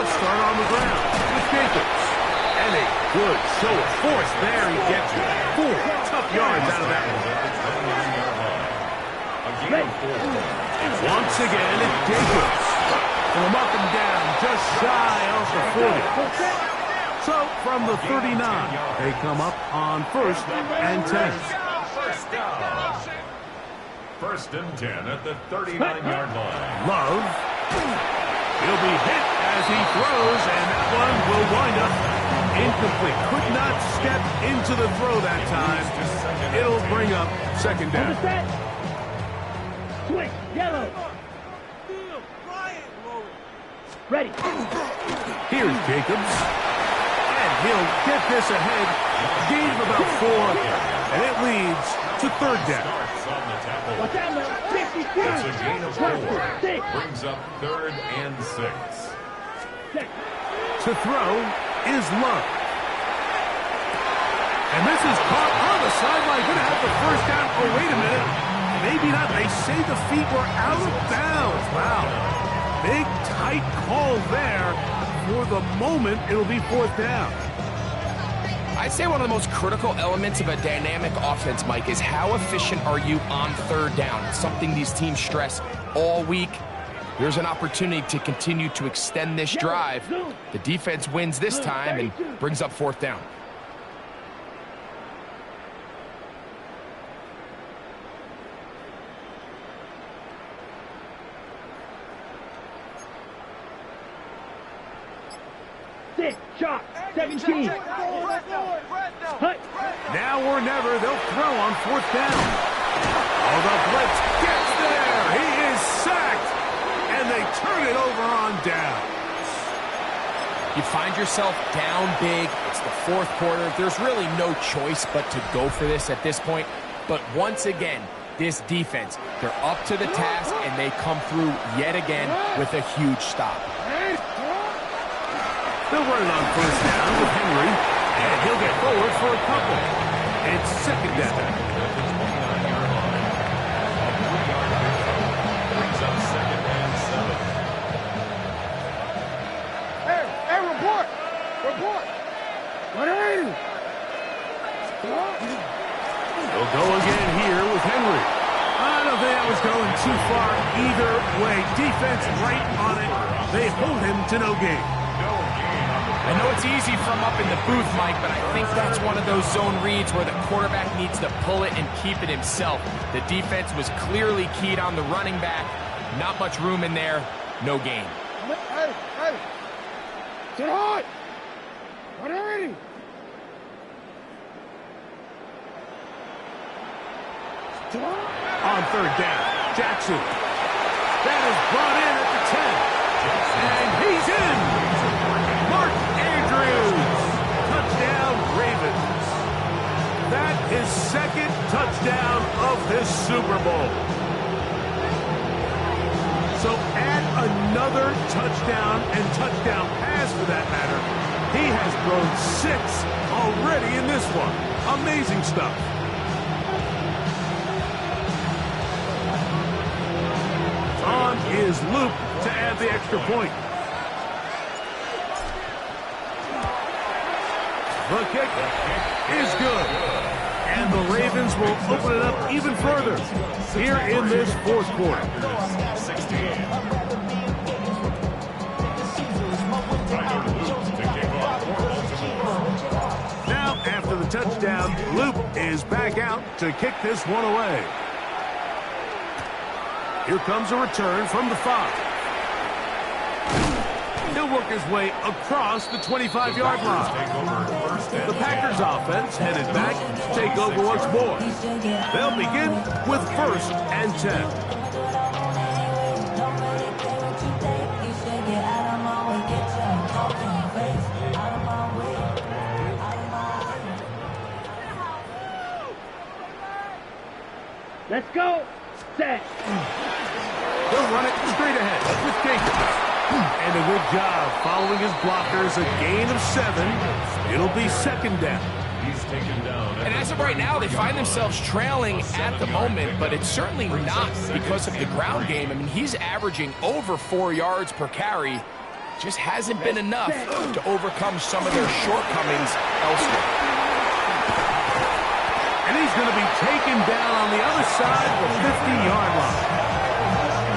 start on the ground with Jacobs. And a good show of force there. He gets 4 tough yards out of that one. Once again, it's Jacobs. From up and down, just shy of the 40. So, from the 39, they come up on 1st and 10. First and 10 at the 39-yard line. Love. He'll be hit as he throws, and that one will wind up incomplete. Could not step into the throw that time. It'll bring up 2nd down. Switch, yellow. Ready. Here's Jacobs. And he'll get this ahead. Gain of about 4, and it leads to 3rd down. Watch out now. 52. It's a gain of 4. 6. Brings up 3rd and 6. To throw is Love. And this is caught on the sideline. Going to have the 1st down. Oh, wait a minute. Maybe not. They say the feet were out of bounds. Wow. Big, tight call there. For the moment, it'll be 4th down. I'd say one of the most critical elements of a dynamic offense, Mike, is how efficient are you on 3rd down? It's something these teams stress all week. Here's an opportunity to continue to extend this drive. The defense wins this time and brings up 4th down. Shot. 17. Now or never, they'll throw on 4th down. Oh, the blitz gets there. He is sacked. And they turn it over on down. You find yourself down big. It's the 4th quarter. There's really no choice but to go for this at this point. But once again, this defense, they're up to the task, and they come through yet again with a huge stop. They'll run it on 1st down with Henry, and he'll get forward for a couple. It's 2nd down. Brings up 2nd and 7. Hey, report! Report! What are you? They'll go again here with Henry. I don't think that was going too far either way. Defense right on it. They hold him to no gain. I know it's easy from up in the booth, Mike, but I think that's one of those zone reads where the quarterback needs to pull it and keep it himself. The defense was clearly keyed on the running back. Not much room in there. No gain. Hey, hey! Sit hard! What are you? On 3rd down, Jackson. That is brought in at the 10. And he's in! Mark Andrews! Touchdown, Ravens. That is 2nd touchdown of this Super Bowl. So add another touchdown and touchdown pass for that matter. He has thrown 6 already in this one. Amazing stuff. On is Luke to add the extra point. The kick is good. And the Ravens will open it up even further here in this 4th quarter. touchdown. Loop is back out to kick this one away. Here comes a return from the 5. He'll work his way across the 25-yard line. The Packers offense headed back to take over once more. They'll begin with 1st and 10. Let's go. Set. He'll run it straight ahead with Jacobs. And a good job following his blockers. A gain of 7. It'll be 2nd down. He's taken down. And as of right now, they find themselves trailing at the moment, but it's certainly not because of the ground game. I mean, he's averaging over 4 yards per carry. Just hasn't been enough to overcome some of their shortcomings elsewhere. And he's going to be taken down on the other side of the 50-yard line.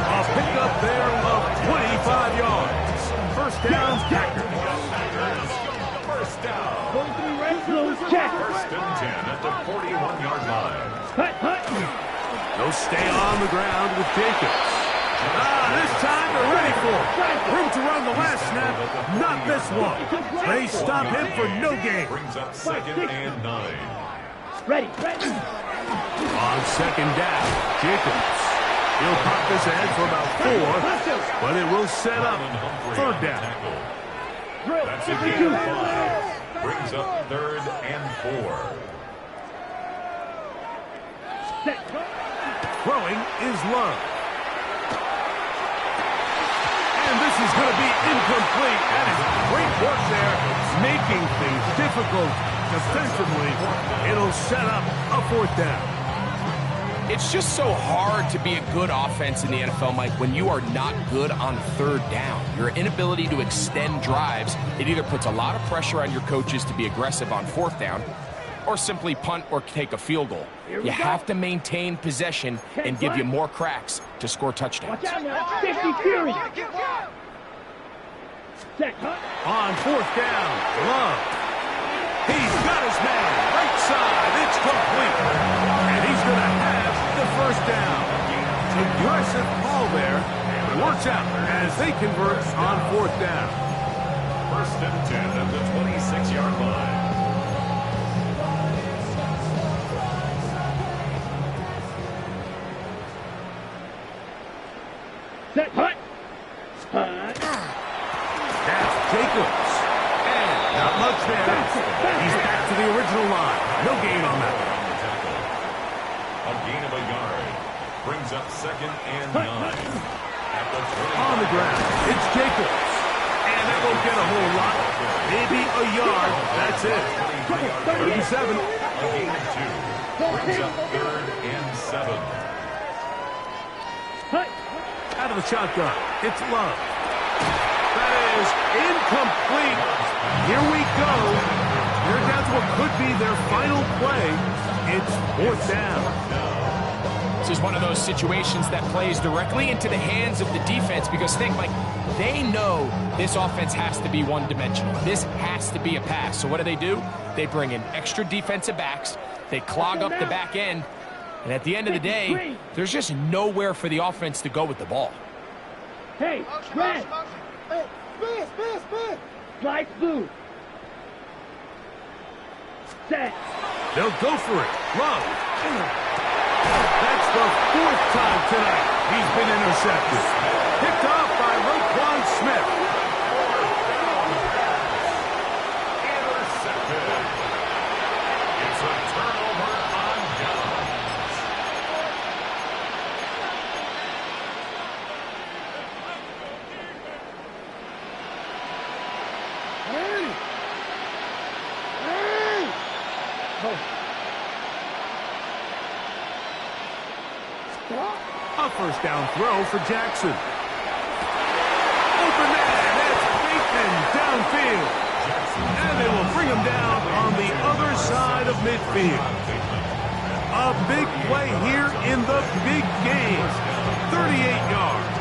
A pickup there of 25 yards. 1st down, Packers. First down. Going to be right through. Check. 1st and 10 at the 41-yard line. Hut, hut. They'll stay on the ground with Jacobs. This time they're ready for it. Room to run the last snap, not this one. They stop him for no gain. Brings up 2nd and 9. Ready, ready. On 2nd down, Jacobs. He'll pop this ahead for about 4, but it will set up 3rd down. That's a gain of 5. Brings up 3rd and 4. Set. Throwing is Love. And this is going to be incomplete. That is great work there, making things difficult defensively. It'll set up a 4th down. It's just so hard to be a good offense in the NFL, Mike, when you are not good on 3rd down. Your inability to extend drives, it either puts a lot of pressure on your coaches to be aggressive on 4th down or simply punt or take a field goal. You have to maintain possession and give you more cracks to score touchdowns. Watch out now. 50 Fury. Set, hut. On 4th down, Love. He's got his man. Right side. It's complete. And he's going to have the 1st down. Aggressive call there. Works out as they convert on 4th down. 1st and 10 at the 26-yard line. Set, hut. Hut. That's Jacobs. And not much there. He's back to the original line. No gain on that. A gain of a yard. Brings up 2nd and 9. At the 20. On the ground, it's Jacobs. And that won't get a whole lot. Maybe a yard. That's it. 37. A gain of 2. Brings up 3rd and 7. Hut. Out of the shotgun, it's Love. That is incomplete. Here we go. They're down to what could be their final play. It's 4th down. This is one of those situations that plays directly into the hands of the defense because think, like, they know this offense has to be one-dimensional. This has to be a pass. So what do? They bring in extra defensive backs. They clog up the back end. And at the end of the day, there's just nowhere for the offense to go with the ball. Hey, red. Hey, spin. Slide blue. Set. They'll go for it. Love. That's the 4th time tonight he's been intercepted. Picked off by Roquan Smith. Intercepted. It's a turnover on downs. Hey! A 1st down throw for Jackson. Open man, that's Bateman downfield. And they will bring him down on the other side of midfield. A big play here in the big game. 38 yards.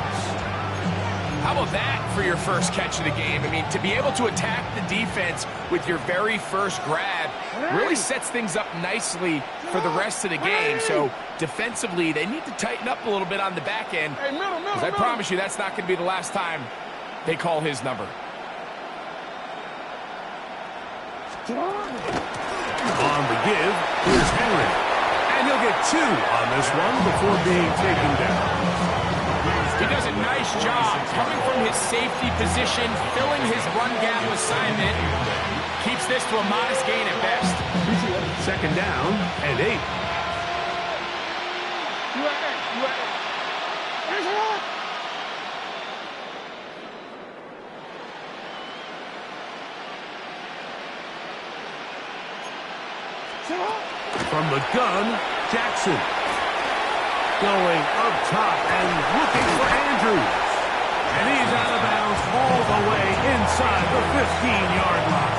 How about that for your first catch of the game? I mean, to be able to attack the defense with your very first grab, really sets things up nicely for the rest of the game. So defensively, they need to tighten up a little bit on the back end. Because I promise you, that's not going to be the last time they call his number. On the give, here's Henry. And he'll get 2 on this one before being taken down. He does a nice job coming from his safety position, filling his run gap assignment. Keeps this to a modest gain at best. 2nd down and 8. From the gun, Jackson. Going up top and looking for Andrews. And he's out of bounds all the way inside the 15-yard line.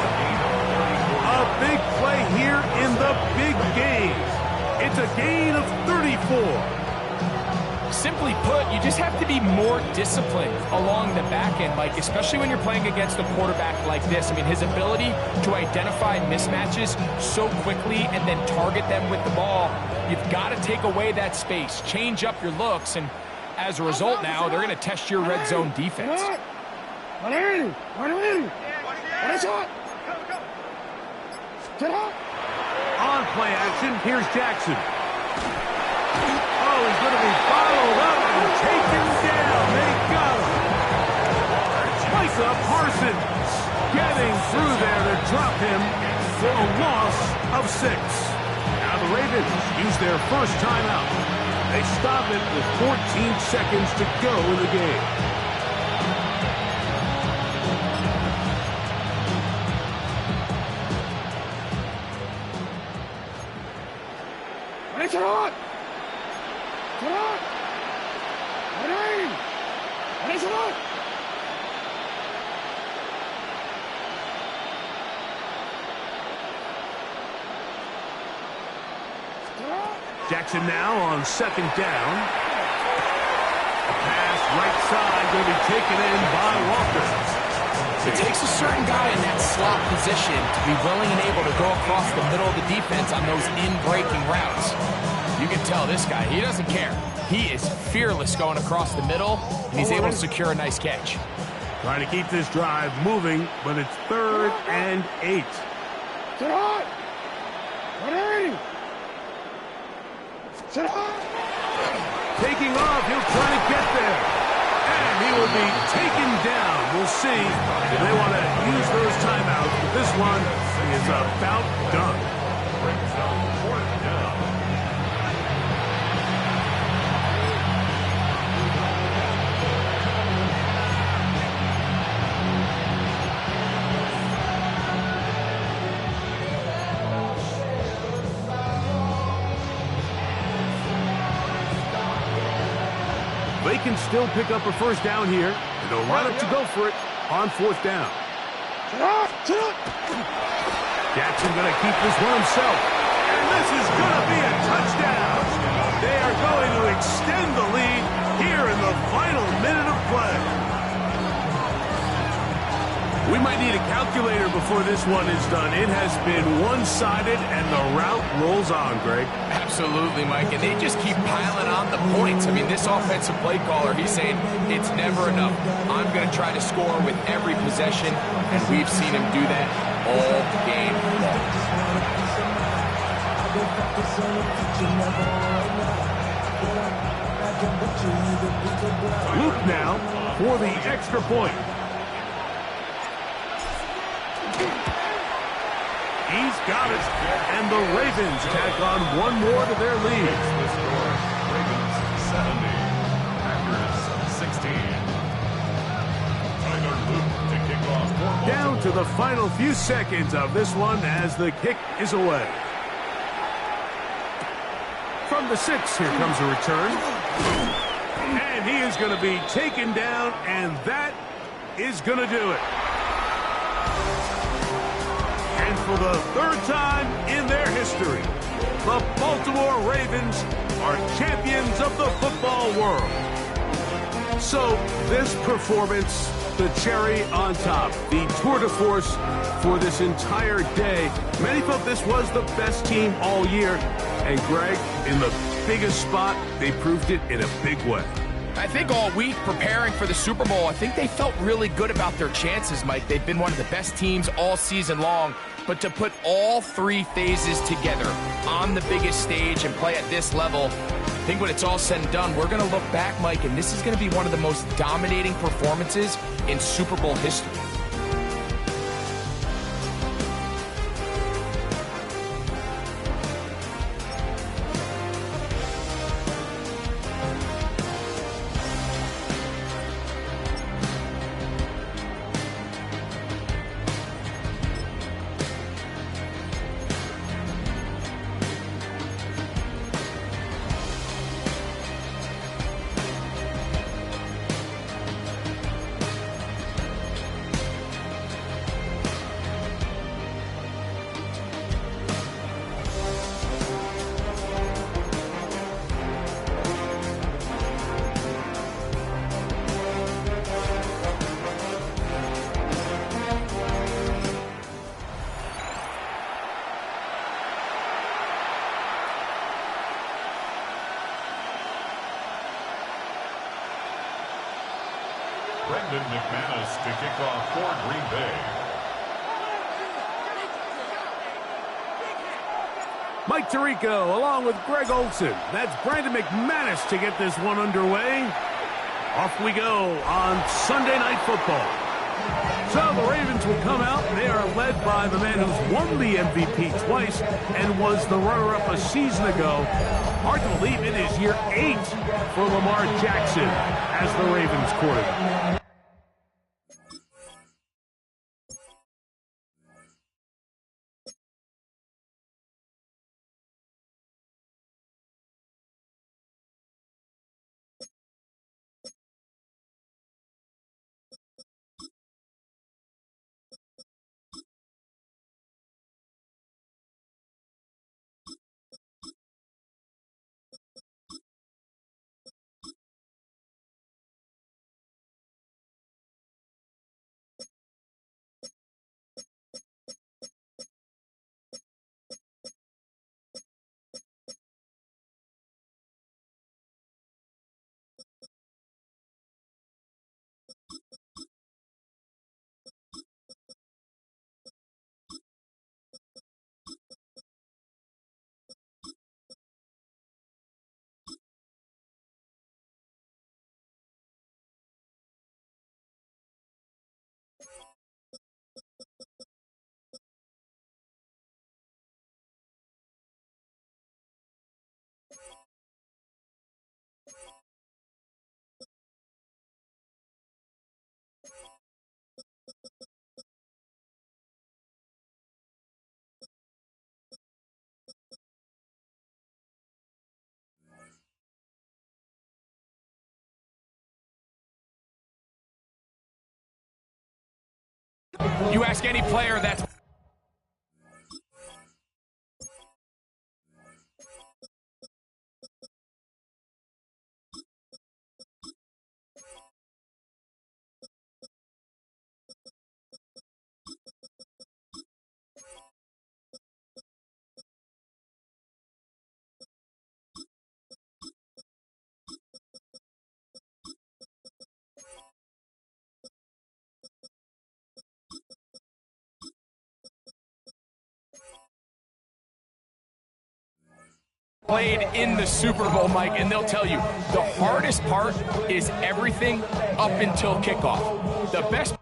A big play here in the big game. It's a gain of 34. Simply put, you just have to be more disciplined along the back end, Mike, especially when you're playing against a quarterback like this. I mean, his ability to identify mismatches so quickly and then target them with the ball, you've got to take away that space, change up your looks, and as a result now, they're going to test your red zone defense. On play action, here's Jackson. Oh, he's going to be followed up and taken down. They got him. Micah Parsons getting through there to drop him for a loss of 6. Now the Ravens use their first timeout. They stop it with 14 seconds to go in the game. Jackson now on 2nd down. Pass right side going to be taken in by Walker. It takes a certain guy in that slot position to be willing and able to go across the middle of the defense on those in-breaking routes. You can tell this guy, he doesn't care. He is fearless going across the middle, and he's able to secure a nice catch. Trying to keep this drive moving, but it's 3rd and 8. Taking off, he'll try to get there. And he will be taken down. We'll see if they want to use those timeouts. But this one is about done. They can still pick up a first down here, and they'll line up to go for it on 4th down. Jackson going to keep this one himself, and this is going to be a touchdown. They are going to extend the lead here in the final minute of play. We might need a calculator before this one is done. It has been one-sided, and the route rolls on, Greg. Absolutely, Mike, and they just keep piling on the points. I mean, this offensive play caller, he's saying it's never enough. I'm going to try to score with every possession, and we've seen him do that all game long. Luke now for the extra point. He's got it, and the Ravens tack on one more to their lead. The score, Ravens 70, Packers 16. Tyler Luke to kick off. Down to the final few seconds of this one as the kick is away. From the 6, here comes a return. And he is going to be taken down, and that is going to do it. And for the 3rd time in their history, the Baltimore Ravens are champions of the football world. So this performance the cherry on top, the tour de force for this entire day. Many felt this was the best team all year. And Greg, in the biggest spot, they proved it in a big way. I think all week preparing for the Super Bowl, I think they felt really good about their chances, Mike. They've been one of the best teams all season long. But to put all three phases together on the biggest stage and play at this level, I think when it's all said and done, we're going to look back, Mike, and this is going to be one of the most dominating performances in Super Bowl history. Brendan McManus to kick off for Green Bay. Mike Tirico along with Greg Olsen. That's Brandon McManus to get this one underway. Off we go on Sunday Night Football. So the Ravens will come out. They are led by the man who's won the MVP twice and was the runner-up a season ago. Hard to believe it is year 8 for Lamar Jackson as the Ravens quarterback. You ask any player that's played in the Super Bowl, Mike, and they'll tell you the hardest part is everything up until kickoff. The best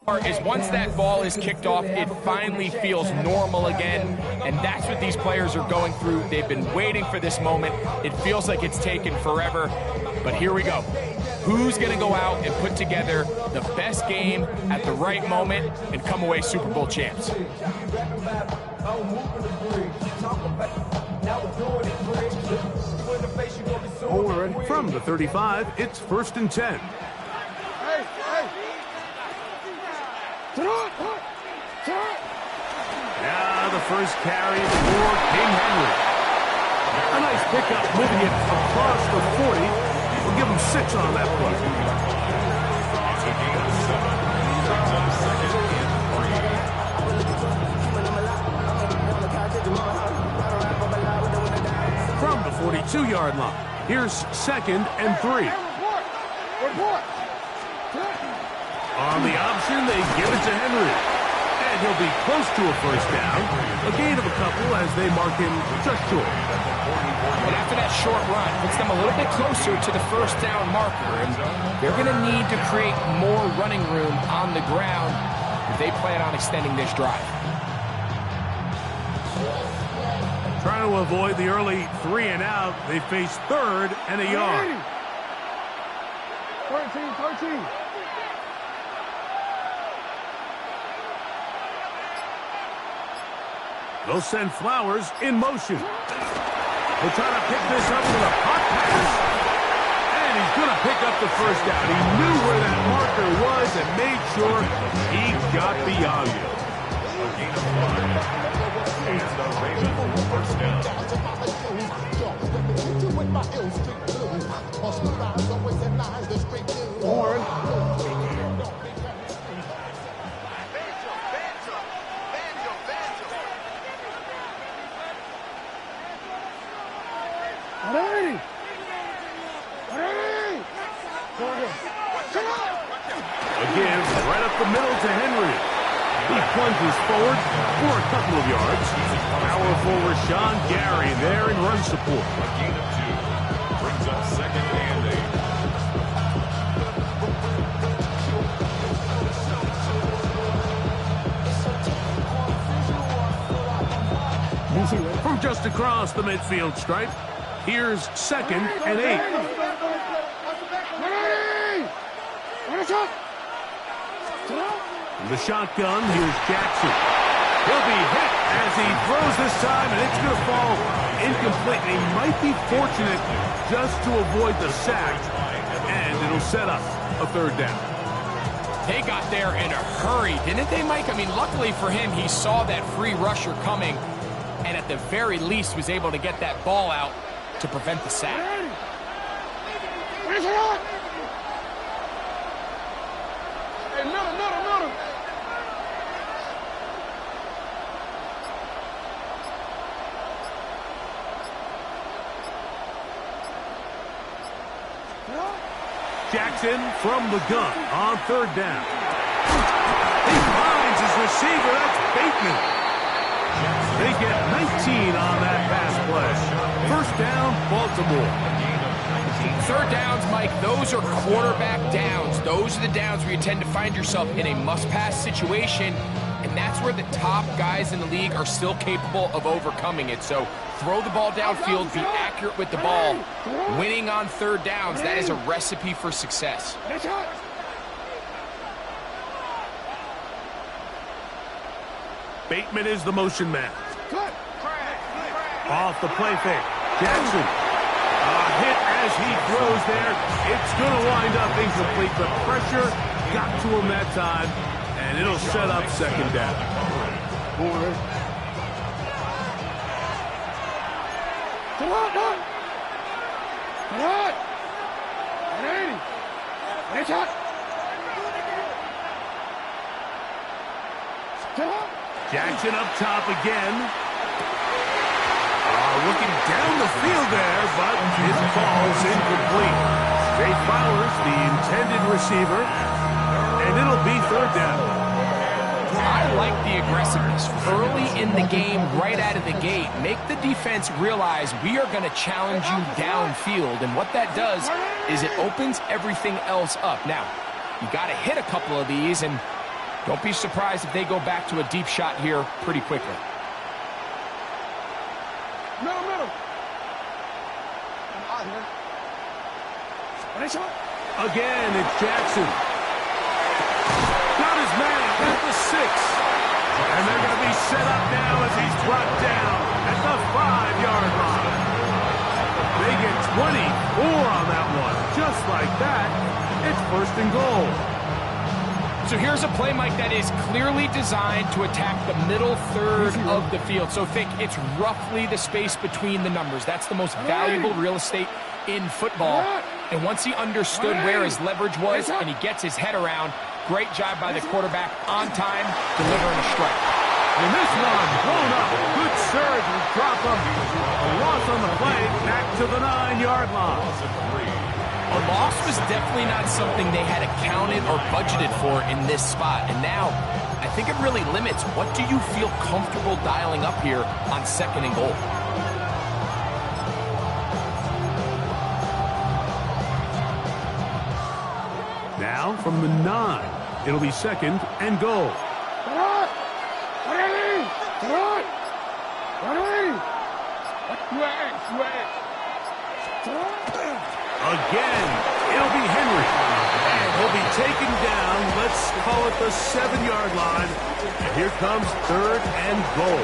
Is once that ball is kicked off, it finally feels normal again, and that's what these players are going through. They've been waiting for this moment. It feels like it's taken forever, but here we go. Who's going to go out and put together the best game at the right moment and come away Super Bowl champs? From the 35, it's 1st and 10. Now the first carry for King Henry. A nice pickup moving it across the 40. We'll give him 6 on that play. From the 42-yard line, here's 2nd and 3. On the option, they give it to Henry. And he'll be close to a first down. A gain of a couple as they mark him just short. And after that short run, puts them a little bit closer to the first down marker. And they're going to need to create more running room on the ground if they plan on extending this drive. Trying to avoid the early 3 and out, they face 3rd and a yard. 13. They'll send Flowers in motion. They'll try to pick this up with a hot pass. And he's going to pick up the first down. He knew where that marker was and made sure he got beyond it. A gain of 5. And the Ravens first down. Again, right up the middle to Henry. He plunges forward for a couple of yards. Powerful Rashawn Gary there in run support. A gain of 2. Brings up 2nd and 8. From just across the midfield stripe, here's 2nd and 8. The shotgun, here's Jackson. He'll be hit as he throws this time, and it's going to fall incomplete. He might be fortunate just to avoid the sack, and it'll set up a 3rd down. They got there in a hurry, didn't they, Mike? I mean, luckily for him, he saw that free rusher coming, and at the very least was able to get that ball out to prevent the sack. Jackson from the gun on 3rd down. He finds his receiver. That's Bateman. They get 19 on that pass play. 1st down, Baltimore. 3rd downs, Mike, those are quarterback downs. Those are the downs where you tend to find yourself in a must-pass situation, and that's where the top guys in the league are still capable of overcoming it. So throw the ball downfield, be accurate with the ball. Winning on 3rd downs, that is a recipe for success. Bateman is the motion man. Off the play fake. Jackson. A hit as he throws there. It's going to wind up incomplete. The pressure got to him that time, and it'll set up 2nd down. Jackson up top again. Looking down the field there, but his ball's incomplete. Jay Flowers, the intended receiver, and it'll be 3rd down. I like the aggressiveness early in the game, right out of the gate. Make the defense realize we are going to challenge you downfield, and what that does is it opens everything else up. Now, you got to hit a couple of these, and Don't be surprised if they go back to a deep shot here pretty quickly. Middle. I'm out here. Again, it's Jackson. Got his man at the 6. And they're going to be set up now as he's brought down at the 5-yard line. They get 24 on that one. Just like that, it's 1st and goal. So here's a play, Mike, that is clearly designed to attack the middle third of the field. So think it's roughly the space between the numbers. That's the most valuable real estate in football. And once he understood where his leverage was and he gets his head around, great job by the quarterback on time, delivering a strike. And this one blown up. Good surge and drop him. A loss on the play, back to the 9-yard line. A loss was definitely not something they had accounted or budgeted for in this spot. And now, I think it really limits what do you feel comfortable dialing up here on 2nd and goal. Now from the 9, it'll be 2nd and goal. Again, it'll be Henry. And he'll be taken down, let's call it the 7-yard line. And here comes 3rd and goal.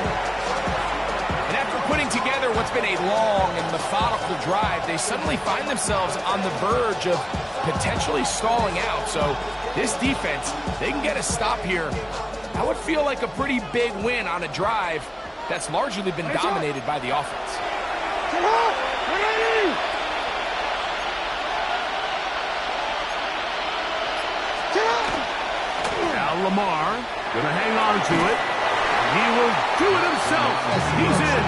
And after putting together what's been a long and methodical drive, they suddenly find themselves on the verge of potentially stalling out. So this defense, they can get a stop here. That would feel like a pretty big win on a drive that's largely been dominated by the offense. Now Lamar gonna hang on to it. He will do it himself. He's in.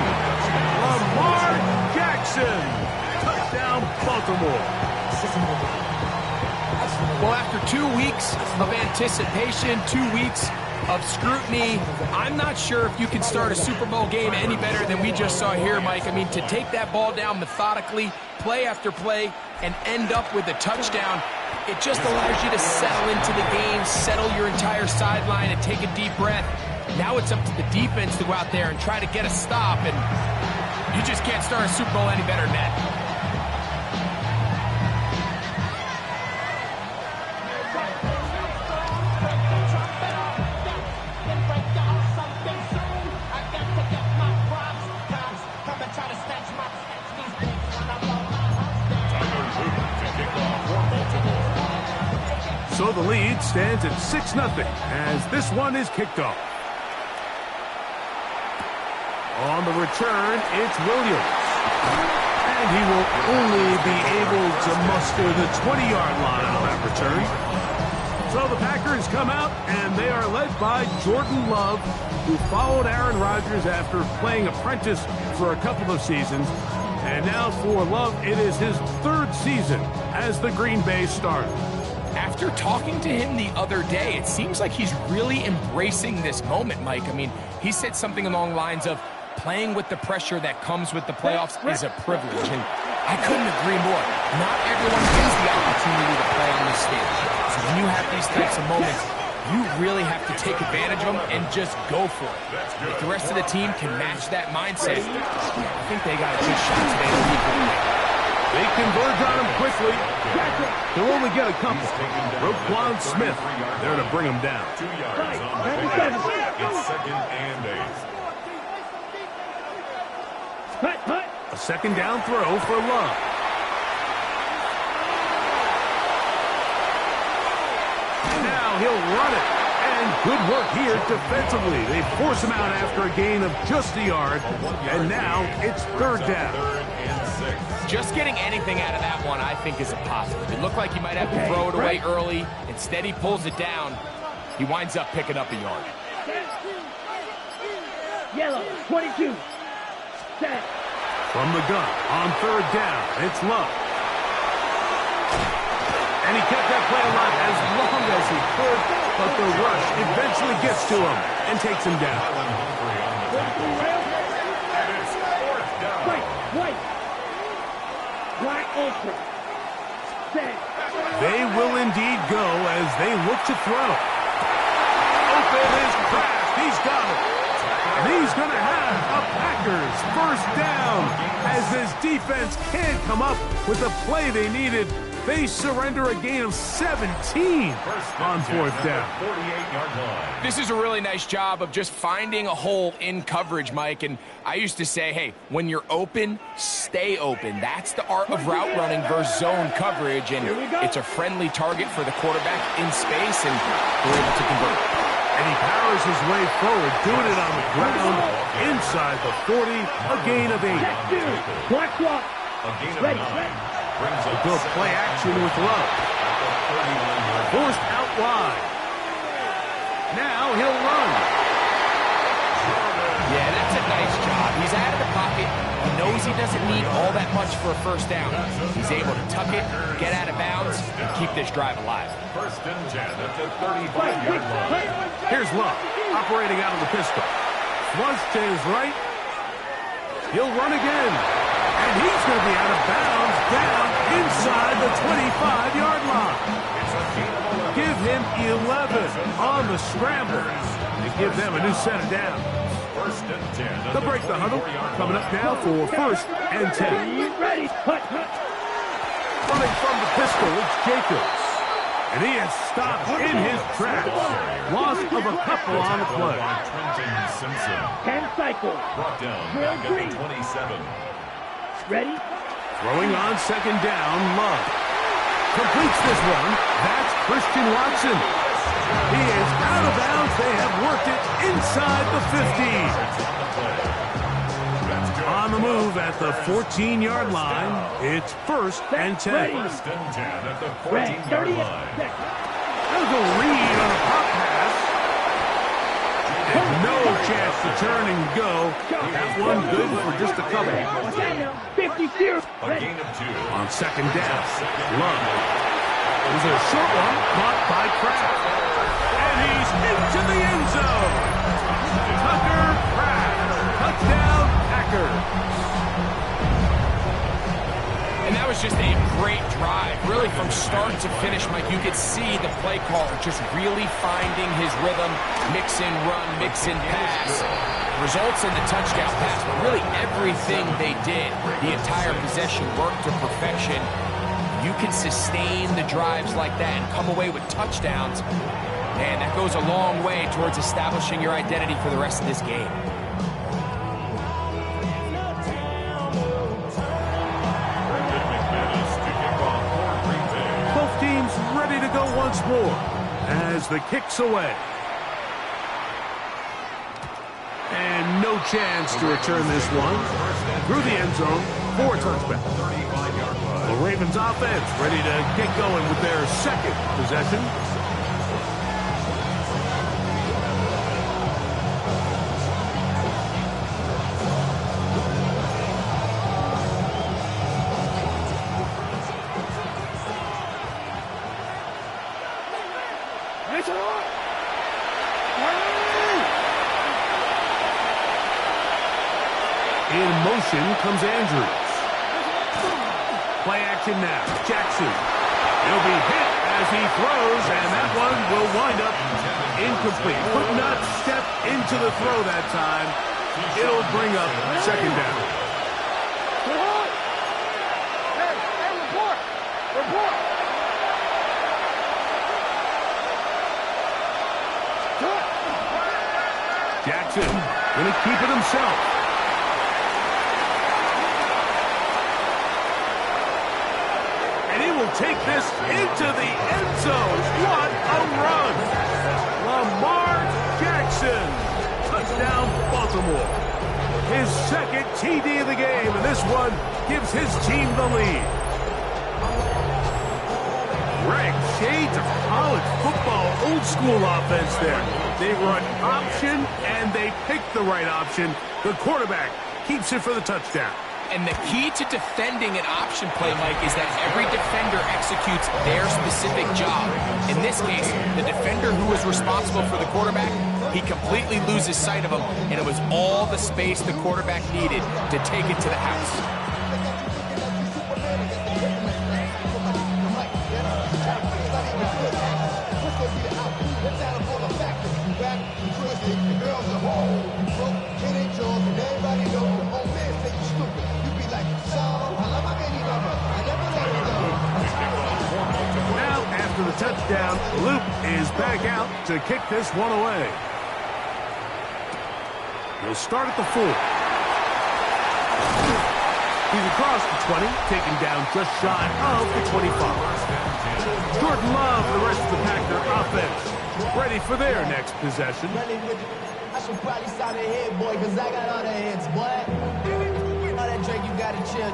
Lamar Jackson. Touchdown, Baltimore. Well, after 2 weeks of anticipation, 2 weeks of scrutiny, I'm not sure if you can start a Super Bowl game any better than we just saw here, Mike. I mean, to take that ball down methodically, play after play, and end up with a touchdown, it just allows you to settle into the game, settle your entire sideline, and take a deep breath. Now it's up to the defense to go out there and try to get a stop, and you just can't start a Super Bowl any better than that. So the lead stands at 6-0 as this one is kicked off. On the return, it's Williams. And he will only be able to muster the 20-yard line on that return. So the Packers come out, and they are led by Jordan Love, who followed Aaron Rodgers after playing apprentice for a couple of seasons. And now for Love, it is his 3rd season as the Green Bay starter. After talking to him the other day, it seems like he's really embracing this moment, Mike. I mean, he said something along the lines of playing with the pressure that comes with the playoffs is a privilege, and I couldn't agree more. Not everyone gets the opportunity to play on this stage. So when you have these types of moments, you really have to take advantage of them and just go for it. If the rest of the team can match that mindset, I think they got a good shot today to lead the way. They converge on him quickly. They'll only get a couple. Roquan Smith there to bring him down. 2 yards on the pickup. It's 2nd and 8. A 2nd down throw for Love. Now he'll run it. And good work here defensively. They force him out after a gain of just a yard. And now it's 3rd down. 3rd and 6. Just getting anything out of that one, I think, is a positive. It looked like he might have to throw it away early. Instead, he pulls it down. He winds up picking up a yard. Yellow, 22. Set. From the gun on 3rd down, it's Love. And he kept that play alive as long as he could, but the rush eventually gets to him and takes him down. And it's 4th down. Right. Right open. Set. They will indeed go as they look to throw. with his craft. He's got it. And he's going to have a Packers first down. As this defense can't come up with the play they needed, they surrender a gain of 17 on fourth down. 48-yard line. This is a really nice job of just finding a hole in coverage, Mike. And I used to say, hey, when you're open, stay open. That's the art of route running versus zone coverage. And it's a friendly target for the quarterback in space, and they're able to convert. And he powers his way forward, doing it on the ground, inside the 40, a gain of 8. Black walk. A gain of Ready. 9. Brings up Good play action with Love. Forced out wide. Now he'll run. Yeah, that's a nice job. He's out of the pocket. He knows he doesn't need all that much for a first down. He's able to tuck it, get out of bounds, and keep this drive alive. First and 10 at the 35-yard line. Here's Love, operating out of the pistol. Flush to his right. He'll run again. And he's going to be out of bounds down inside the 25-yard line. Give him 11 on the scramble to give them a new set of downs. First and 10. They'll break the huddle. Coming up now for first and 10. Ready. Hut. Running from the pistol, it's Jacobs. And he is stopped in his tracks. Loss of a couple on the play. Trenton Simpson. 10 cycles. Brought down back at the 27. Ready. Throwing on second down, Love. Completes this one. That's Christian Watson. He is out of bounds. They have worked it inside the 15. On the move at the 14-yard line, it's first and 10. First and 10 at the 14-yard line. There's a read on a pop pass. No chance to turn and go. That one good for just a couple. 50 feet. A gain of 2. On second down, Love. It was a short one, caught by Kraft. And he's into the end zone. Tucker Kraft. Touchdown, Packers. And that was just a great drive. Really, from start to finish, Mike, you could see the play caller just really finding his rhythm, mix and run, mix and pass. Results in the touchdown pass, but really everything they did, the entire possession worked to perfection. You can sustain the drives like that and come away with touchdowns, and that goes a long way towards establishing your identity for the rest of this game. Both teams ready to go once more as the kick's away. And no chance to return this one through the end zone for a touchback. The Ravens offense ready to get going with their second possession. In motion comes Andrews. Play action now. Jackson. He'll be hit as he throws, and that one will wind up incomplete. Could not step into the throw that time. It'll bring up second down. Hey, report. Report. Jackson going to keep it himself. Take this into the end zone. What a run. Lamar Jackson. Touchdown, Baltimore. His second TD of the game, and this one gives his team the lead. Greg, shades of college football, old school offense there. They run option, and they pick the right option. The quarterback keeps it for the touchdown. And the key to defending an option play, Mike, is that every defender executes their specific job. In this case, the defender who was responsible for the quarterback, he completely loses sight of him, and it was all the space the quarterback needed to take it to the house. Let's go see the house. Let's have a back. down. Loop is back out to kick this one away. He'll start at the 4. He's across the 20, taken down just shy of the 25. Jordan Love, the rest of the Packer offense, ready for their next possession. I should probably stop it here, boy, because I got all the hits, boy. All that Drake, you got to chill.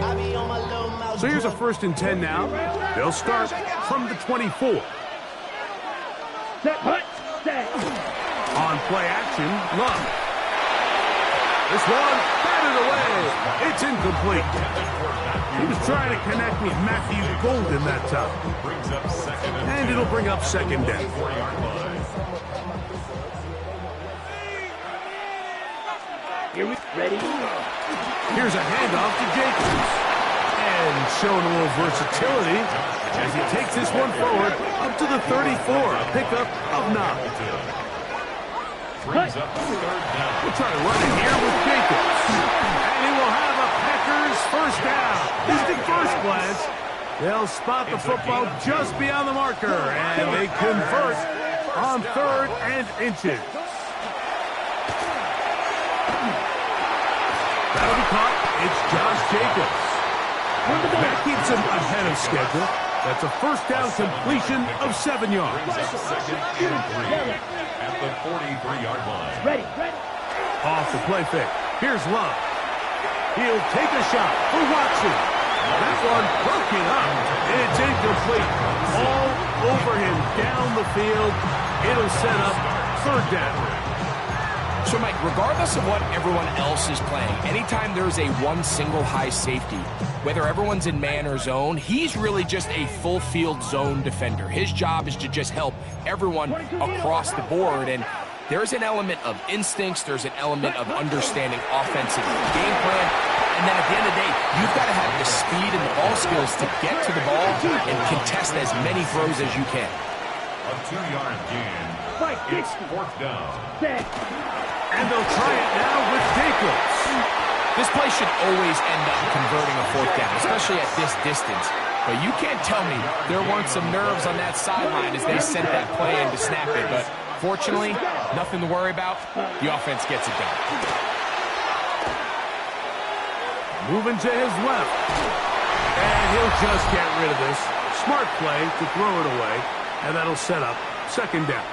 I be on my little mouse. So here's a 1st and 10 now. They'll start from the 24. Set, hut, set. On play action, Love. This one, batted away. It's incomplete. He was trying to connect with Matthew Golden that time. And it'll bring up 2nd down. Here we ready. Here's a handoff to Jacobs. And showing a little versatility as he takes this one forward up to the 34. A pickup of 9. Brings up 3rd down. We'll try to run it here with Jacobs. And he will have a Packers 1st down. Just at first glance, they'll spot the football just beyond the marker. And they convert on 3rd and inches. That'll be caught. It's Josh Jacobs. That keeps him ahead of schedule. That's a 1st down completion of 7 yards. Brings up 2nd and 3 at the 43-yard line. Ready. Off the play fake. Here's Love. He'll take a shot for Watson. That one broken up. It's incomplete. All over him down the field. It'll set up 3rd down. So, Mike, regardless of what everyone else is playing, anytime there's a one single high safety, whether everyone's in man or zone, he's really just a full field zone defender. His job is to just help everyone across the board. And there's an element of instincts. There's an element of understanding offensive game plan. And then at the end of the day, you've got to have the speed and the ball skills to get to the ball and contest as many throws as you can. A 2-yard gain. It's 4th down. Set. And they'll try it now with Jacobs. This play should always end up converting a 4th down, especially at this distance. But you can't tell me there weren't some nerves on that sideline as they sent that play in to snap it. But fortunately, nothing to worry about. The offense gets it done. Moving to his left. And he'll just get rid of this. Smart play to throw it away. And that'll set up 2nd down.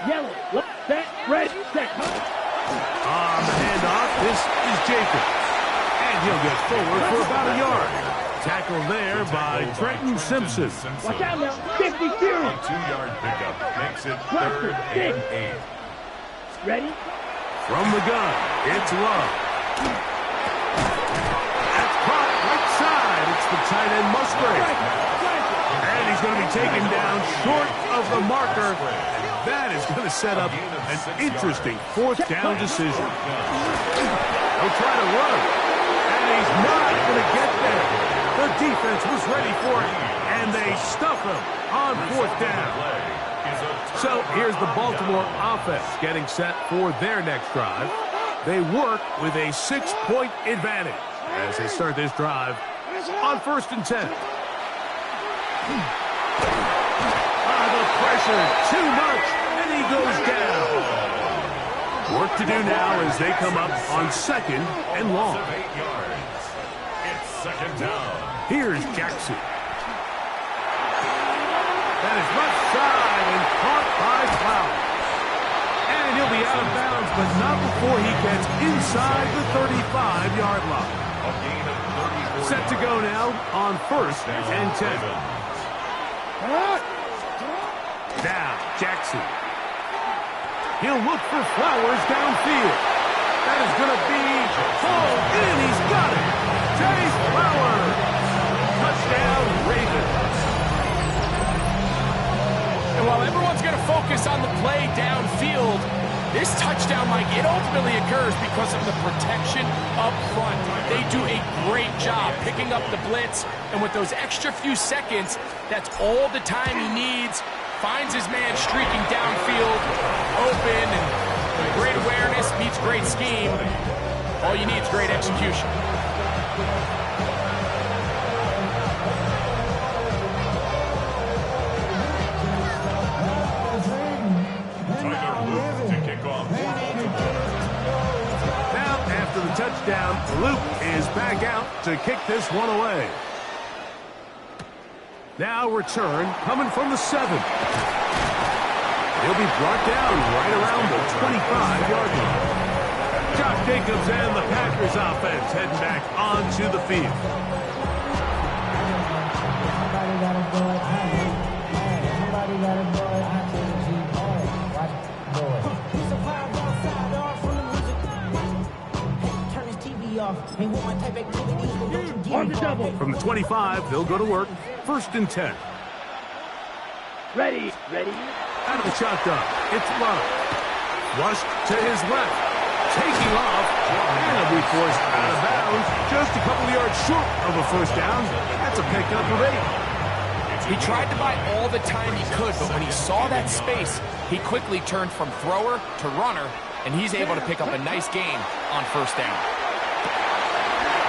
Yellow. Set. Ready. Set. On the handoff, this is Jacobs. And he'll get forward for about a yard. Tackled there by Trenton Simpson. Watch out now. 50 A series. 2-yard pickup makes it 3rd and 8. Ready. From the gun, it's Love. That's caught right side. It's the tight end Musgrave. And he's going to be taken down short of the marker. That is going to set up an interesting 4th down decision. They'll try to run, and he's not going to get there. The defense was ready for it, and they stuff him on 4th down. So here's the Baltimore offense getting set for their next drive. They work with a 6-point advantage as they start this drive on 1st and 10. The pressure, too much, and he goes down. Work to do now as they come up on 2nd and long. 8 yards. It's 2nd down. Here's Jackson. That is left side and caught by Flowers. And he'll be out of bounds, but not before he gets inside the 35-yard line. A gain of 34. Set to go now on 1st and 10. Now, Jackson. He'll look for Flowers downfield. That is going to be hauled in. He's got it. Chase Flowers. Touchdown, Ravens. And while everyone's going to focus on the play downfield, This touchdown, Mike, it ultimately occurs because of the protection up front. They do a great job picking up the blitz, and with those extra few seconds, that's all the time he needs. Finds his man streaking downfield, open, and great awareness meets great scheme. All you need is great execution. Now, after the touchdown, Luke is back out to kick this one away. Now return coming from the 7. He'll be brought down right around the 25-yard line. Josh Jacobs and the Packers offense heading back onto the field. Somebody got a boy, somebody got a boy, I take a Jeep, watch it, boy. He's a vibe outside, off from the music. Hey, turn his TV off, ain't want my type activities, but don't you get On the double. From the 25, they'll go to work. 1st and 10. Ready. Out of the shotgun, it's Love. Rushed to his left. Taking off, and he'll be forced out of bounds. Just a couple of yards short of a first down. That's a pickup of 8. He tried to buy all the time he could, but when he saw that space, he quickly turned from thrower to runner, and he's able to pick up a nice gain on first down.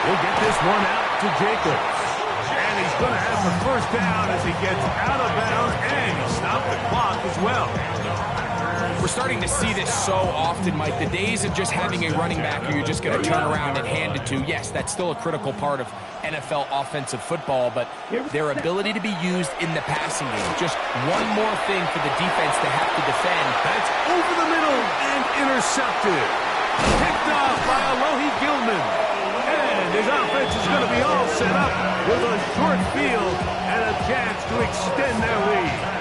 He'll get this one out to Jacobs. And he's going to have the first down as he gets out of bounds, and he stopped the clock as well. We're starting to see this so often, Mike. The days of just having a running back who you're just going to turn around and hand it to, yes, that's still a critical part of NFL offensive football, but their ability to be used in the passing game. Just one more thing for the defense to have to defend. That's over the middle and intercepted. Picked off by Alohi Gilman. And his offense is going to be all set up with a short field and a chance to extend their lead.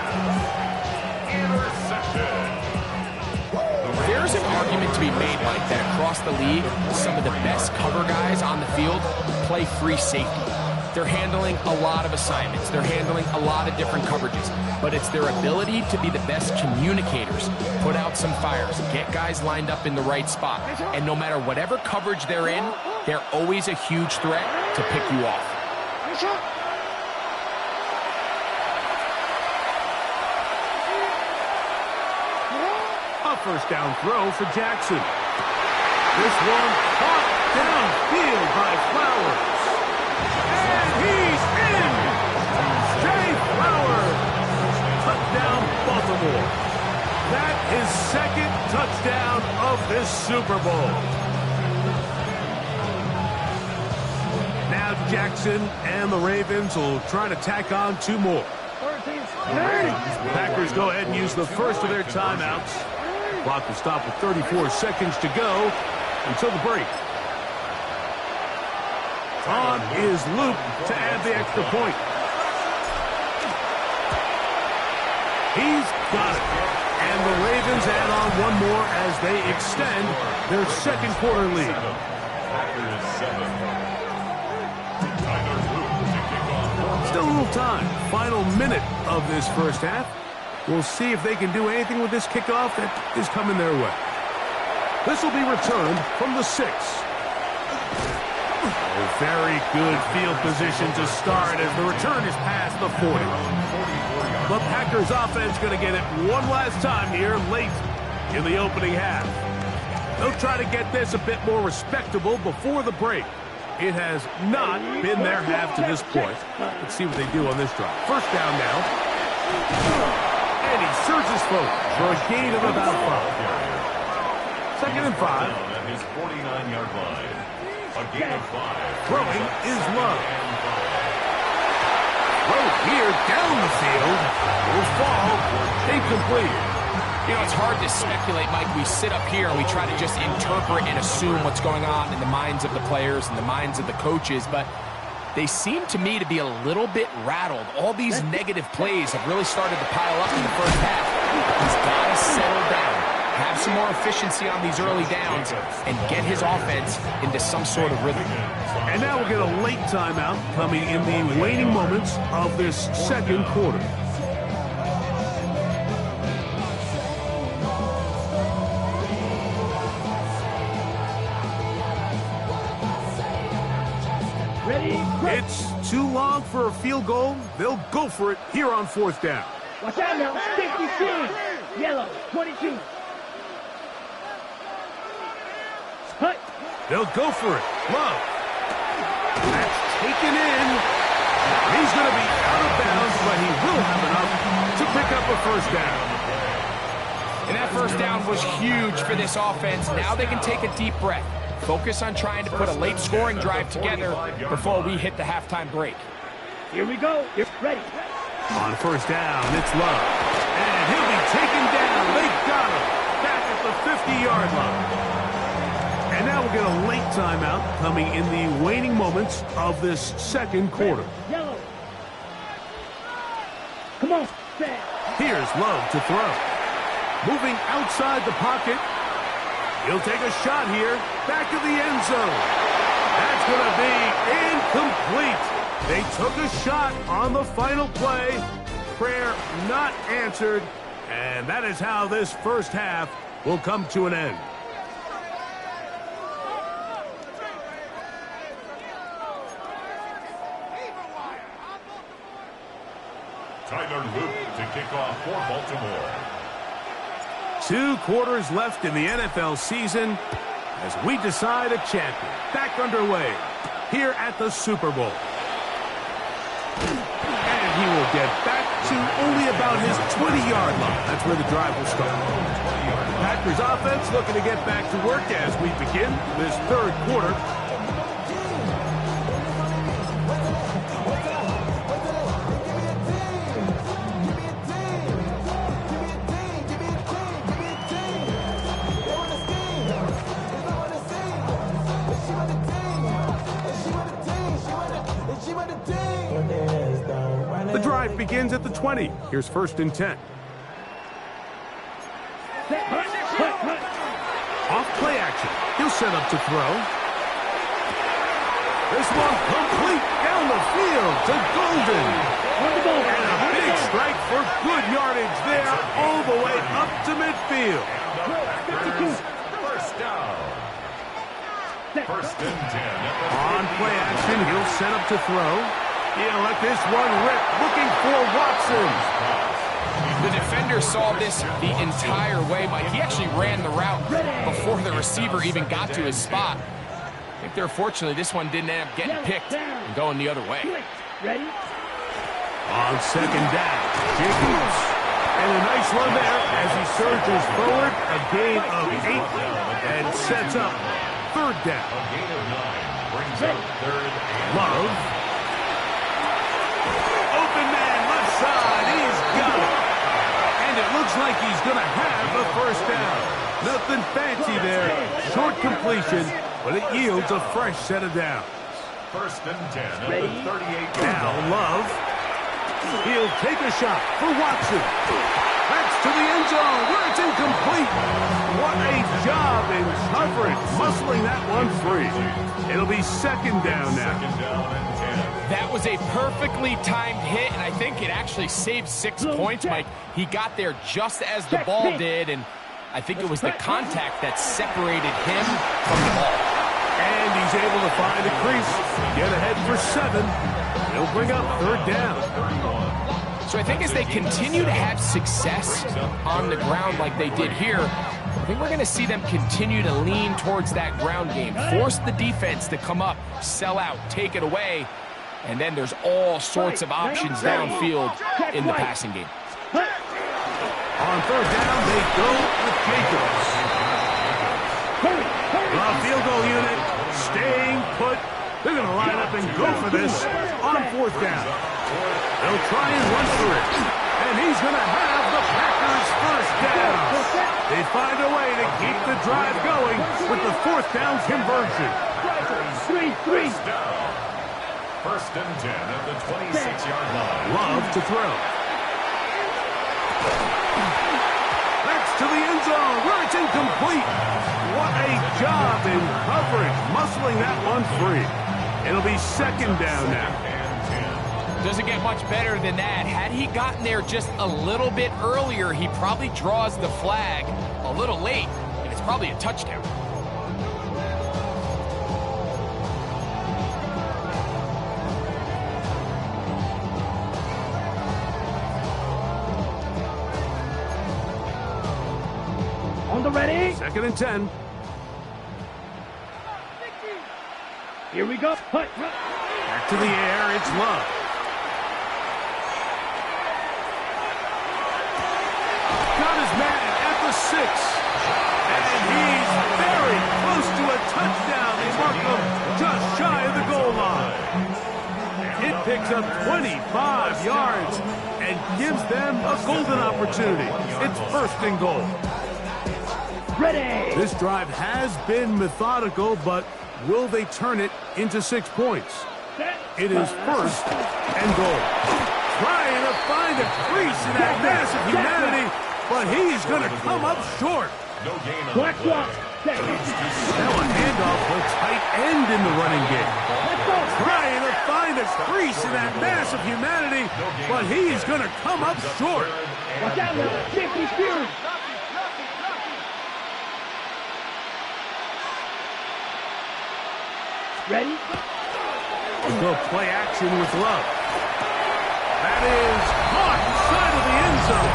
There's an argument to be made, Mike, that across the league, some of the best cover guys on the field play free safety. They're handling a lot of assignments. They're handling a lot of different coverages. But it's their ability to be the best communicators, put out some fires, get guys lined up in the right spot. And no matter whatever coverage they're in, they're always a huge threat to pick you off. A first down throw for Jackson. This one caught downfield by Flowers. And he's in! Jay Flowers! Touchdown, Baltimore. That is 2nd touchdown of this Super Bowl. Now Jackson and the Ravens will try to tack on 2 more. Packers go ahead and use the first of their timeouts. Clock will stop with 34 seconds to go until the break. On is Luke to add the extra point. He's got it. And the Ravens add on 1 more as they extend their 2nd quarter lead. Still a little time. Final minute of this first half. We'll see if they can do anything with this kickoff that is coming their way. This will be returned from the 6. A very good field position to start as the return is past the 40. The Packers offense going to get it one last time here late in the opening half. They'll try to get this a bit more respectable before the break. It has not been their half to this point. Let's see what they do on this drive. First down now. And he surges forward for a gain of about 5. 2nd and 5. At his 49-yard line. A gain of 5. Throwing is Love. Throw here down the field. Will fall. Incomplete. You know, it's hard to speculate, Mike. We sit up here and we try to just interpret and assume what's going on in the minds of the players and the minds of the coaches, but they seem to me to be a little bit rattled. All these negative plays have really started to pile up in the first half. He's got to settle down, have some more efficiency on these early downs, and get his offense into some sort of rhythm. And now we'll get a late timeout coming in the waning moments of this 2nd quarter. It's too long for a field goal. They'll go for it here on 4th down. Watch out now. 16. Yellow. 22. Cut. They'll go for it. Love. That's taken in. He's going to be out of bounds, but he will have enough to pick up a 1st down. And that 1st down was huge for this offense. Now they can take a deep breath. Focus on trying to put a late scoring drive together before we hit the halftime break. Here we go. You're ready. On 1st down, it's Love. And he'll be taken down. They got him. Back at the 50-yard line. And now we'll get a late timeout coming in the waning moments of this 2nd quarter. Yellow. Come on. Here's Love to throw. Moving outside the pocket. He'll take a shot here. Back of the end zone. That's going to be incomplete. They took a shot on the final play. Prayer not answered. And that is how this 1st half will come to an end. Tyler Luke to kick off for Baltimore. 2 quarters left in the NFL season as we decide a champion. Back underway here at the Super Bowl. And he will get back to only about his 20-yard line. That's where the drive will start. Packers offense looking to get back to work as we begin this 3rd quarter. The drive begins at the 20. Here's 1st and 10. Off play action. He'll set up to throw. This one complete down the field to Golden. And a big strike for good yardage there all the way up to midfield. 1st down. 1st and 10. On play action, he'll set up to throw. He'll let this one rip, looking for Watson. The defender saw this the entire way, Mike. He actually ran the route before the receiver even got to his spot. I think they're fortunately this one didn't end up getting picked and going the other way. Ready? On 2nd down, Jacobs. And a nice run there as he surges forward, a gain of 8, and sets up 3rd down. A gain of 9 brings up 3rd and Love. Open man, left side, he's got it. And it looks like he's going to have the 1st down. Nothing fancy there, short completion, but it yields a fresh set of downs. 1st and 10 at the 38. Now Love, he'll take a shot for Watson. That's to the end zone where it's incomplete. What a job in coverage, muscling that one free. It'll be 2nd down now. 2nd down and 10. That was a perfectly timed hit, and I think it actually saved 6 points, Mike. He got there just as the ball did, and I think it was the contact that separated him from the ball. And he's able to find a crease, get ahead for 7. He'll bring up 3rd down. So I think as they continue to have success on the ground like they did here, I think we're going to see them continue to lean towards that ground game, force the defense to come up, sell out, take it away, and then there's all sorts of options downfield in the passing game. On 3rd down, they go with Jacobs. The field goal unit staying put. They're going to line up and go for this on 4th down. They'll try and run for it. And he's going to have the Packers' 1st down. They find a way to keep the drive going with the 4th down conversion. 3-3. 1st and 10 at the 26-yard line. Love to throw. That's to the end zone where it's incomplete. What a job in coverage, muscling that one free. It'll be 2nd down now. Doesn't get much better than that. Had he gotten there just a little bit earlier, he probably draws the flag a little late, and it's probably a touchdown. On the ready. 2nd and 10. Here we go. Hut. Back to the air. It's Love. Got his man at the 6. And he's very close to a touchdown. They mark him just shy of the goal line. It picks up 25 yards and gives them a golden opportunity. It's 1st and goal. Ready. This drive has been methodical, but will they turn it into 6 points? It is 1st and goal. Trying to find a crease in that mass of humanity, but he's going to come up short. No gain on Black the play. block. Now a handoff to tight end in the running game. Trying to find a crease in that mass of humanity, but he's going to come up short. Watch out now. 50 Fury. Ready? Go play action with Love. That is caught inside of the end zone.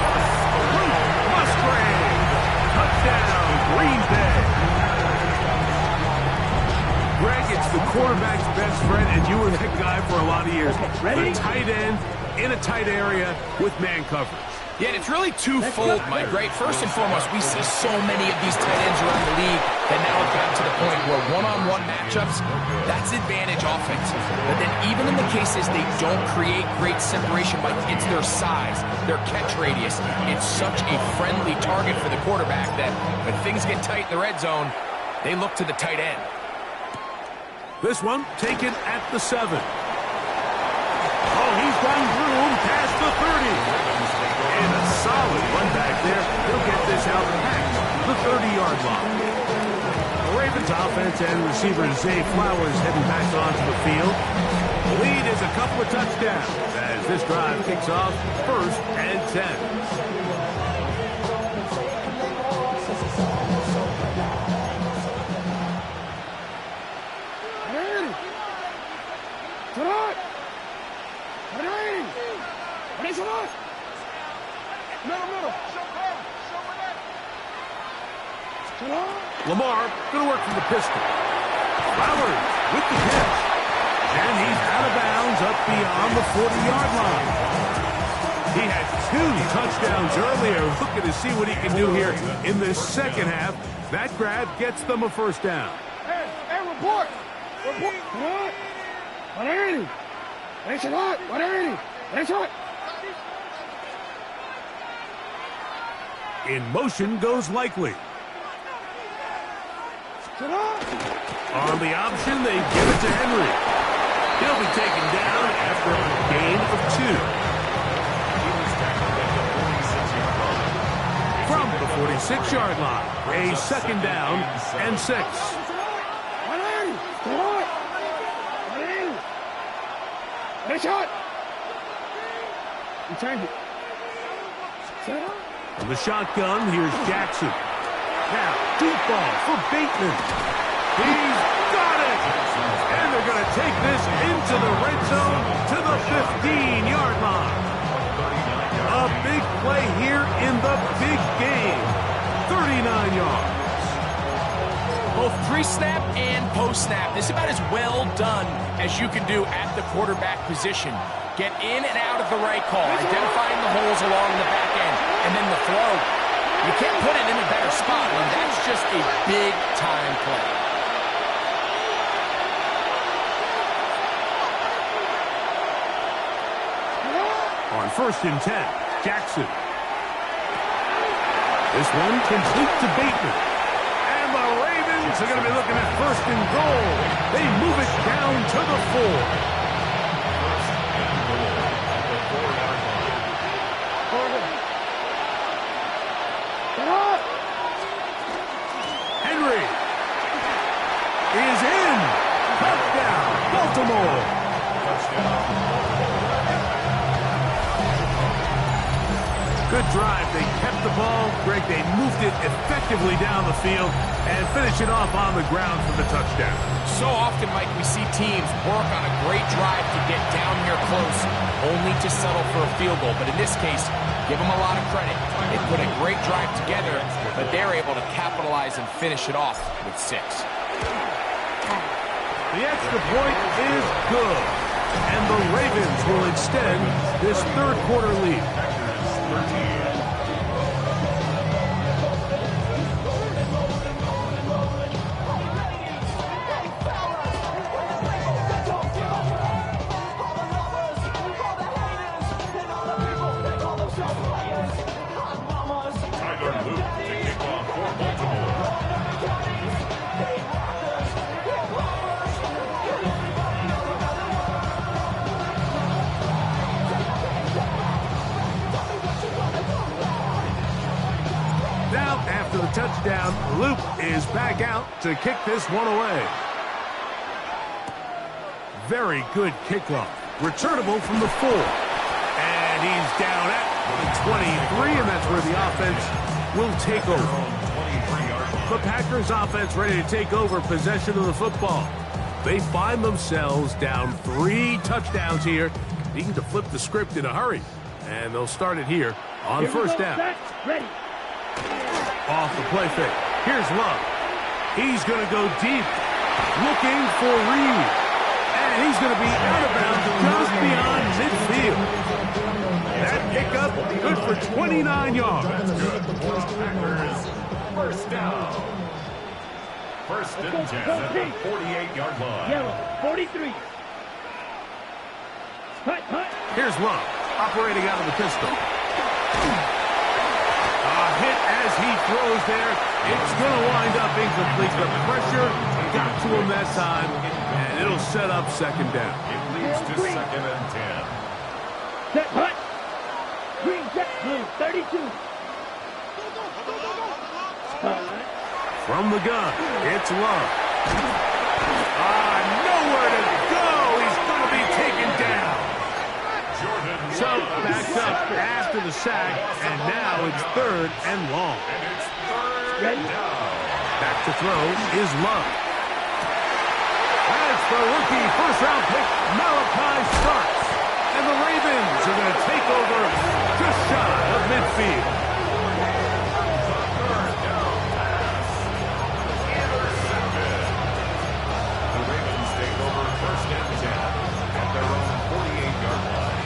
Luke Musgrave. Touchdown, Green Bay. Greg, it's the quarterback's best friend, and you were that guy for a lot of years. Ready? The tight end in a tight area with man coverage. Yeah, and it's really twofold, Mike, right? First and foremost, we see so many of these tight ends around the league that now have gotten to the point where one-on-one matchups, that's advantage offensive. But then even in the cases they don't create great separation, Mike, it's their size, their catch radius. It's such a friendly target for the quarterback that when things get tight in the red zone, they look to the tight end. This one taken at the 7. Oh, he's got room past the 30. And a solid run back there. He'll get this out past the 30-yard line. The Ravens offense and receiver Zay Flowers heading back onto the field. The lead is a couple of touchdowns as this drive kicks off 1st and 10. Lamar going to work from the pistol. Flowers with the catch. And he's out of bounds up beyond the 40-yard line. He had 2 touchdowns earlier. Looking to see what he can do here in this second half. That grab gets them a 1st down. Hey, report. Report. What are you? That's it. What are you? That's it. In motion goes Likely. On the option, they give it to Henry. He'll be taken down after a gain of 2. From the 46-yard line, a 2nd down and 6. From the shotgun, here's Jackson. Now, deep ball for Bateman. He's got it! And they're going to take this into the red zone to the 15-yard line. A big play here in the big game. 39 yards. Both pre-snap and post-snap. This is about as well done as you can do at the quarterback position. Get in and out of the right call, identifying the holes along the back end, and then the throw. You can't put it in a better spot, and that's just a big-time play. On 1st and 10, Jackson. This one complete to Bateman. And the Ravens are going to be looking at 1st and goal. They move it down to the 4. Henry is in. Touchdown, Baltimore. Good drive. They kept the ball. Greg, they moved it effectively down the field and finished it off on the ground for the touchdown. So often, Mike, we see teams work on a great drive to get down here close, only to settle for a field goal. But in this case, give them a lot of credit. They put a great drive together, but they're able to capitalize and finish it off with 6. The extra point is good, and the Ravens will extend this third quarter lead. After the touchdown, Luke is back out to kick this one away. Very good kickoff. Returnable from the 4. And he's down at the 23, and that's where the offense will take over. The Packers offense ready to take over possession of the football. They find themselves down 3 touchdowns here, needing to flip the script in a hurry. And they'll start it here on first down. Ready. Off the play fake. Here's Love. He's going to go deep, looking for Reed. And he's going to be out of bounds just beyond midfield. That pickup good for 29 yards. That's good. Packers, first down. First and 10 at the 48-yard line. Yellow, 43. Hut. Here's Love, operating out of the pistol. Hit as he throws there. It's going to wind up incomplete. The pressure got to him that time, and it'll set up second down. It leads to second and 10. Set, hut. Green, jet, blue, 32. From the gun, it's Love. Nowhere to go. He's going to be taken down. So backed up after the sack, and now it's 3rd and long. And it's 3rd down. Back to throw is Love. That's the rookie first-round pick, Malachi Starks. And the Ravens are going to take over just shy of midfield. Third down pass. Intercepted. The Ravens take over first and 10 at their own 48-yard line.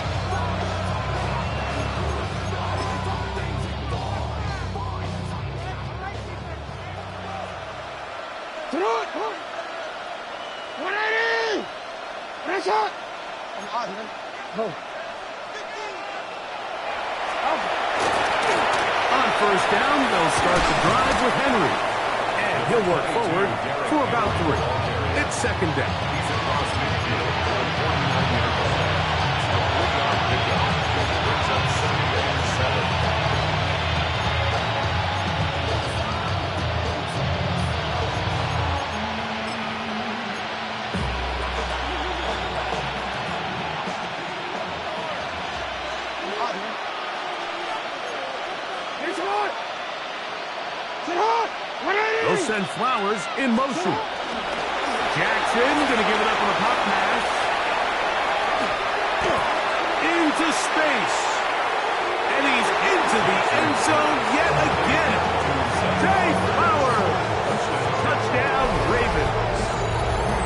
On first down, they'll start the drive with Henry. And he'll work forward for about 3. It's second down. He's across midfield for a 49-yard line. A 3-yard pickup. Brings up second and 7. They'll send Flowers in motion. Jackson going to give it up on a pop pass. Into space. And he's into the end zone yet again. Jay Flowers. Touchdown, Ravens.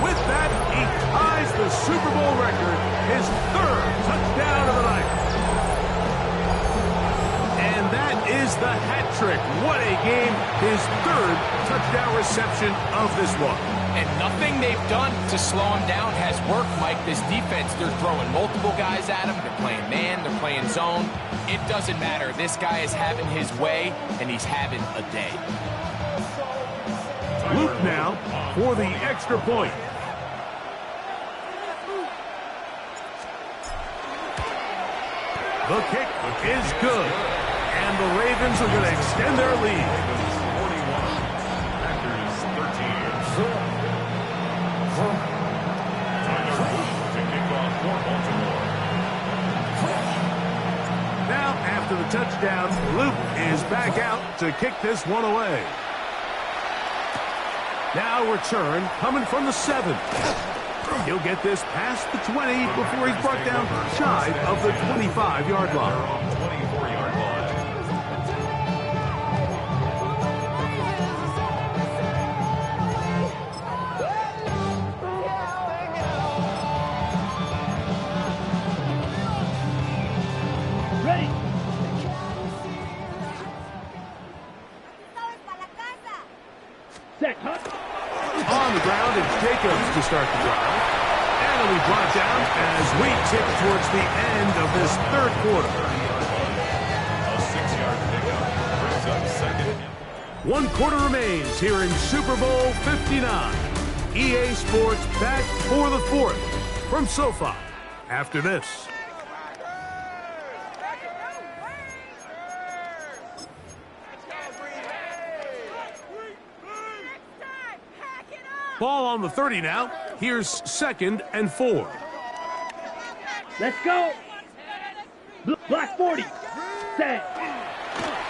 With that, he ties the Super Bowl record, his 3rd touchdown of the night. And that is the hat trick. What a game. His 3rd touchdown reception of this one. And nothing they've done to slow him down has worked, Mike. This defense, they're throwing multiple guys at him. They're playing man, they're playing zone. It doesn't matter. This guy is having his way, and he's having a day. Luke now for the extra point. The kick is good. And the Ravens are going to extend their lead. 41. Packers 13. Tyler to kick off for Baltimore. Now, after the touchdown, Luke is back out to kick this one away. Now return coming from the 7. He'll get this past the 20 before he's brought down shy of the 25-yard line. 24-yard line. set, hut. On the ground, it's Jacobs to start the drive. And it'll be brought down as we tip towards the end of this third quarter. A 6-yard pickup brings up second. 1 quarter remains here in Super Bowl 59. EA Sports back for the fourth from SoFi after this. Ball on the 30 now. Here's 2nd and 4. Let's go. Block 40. Set.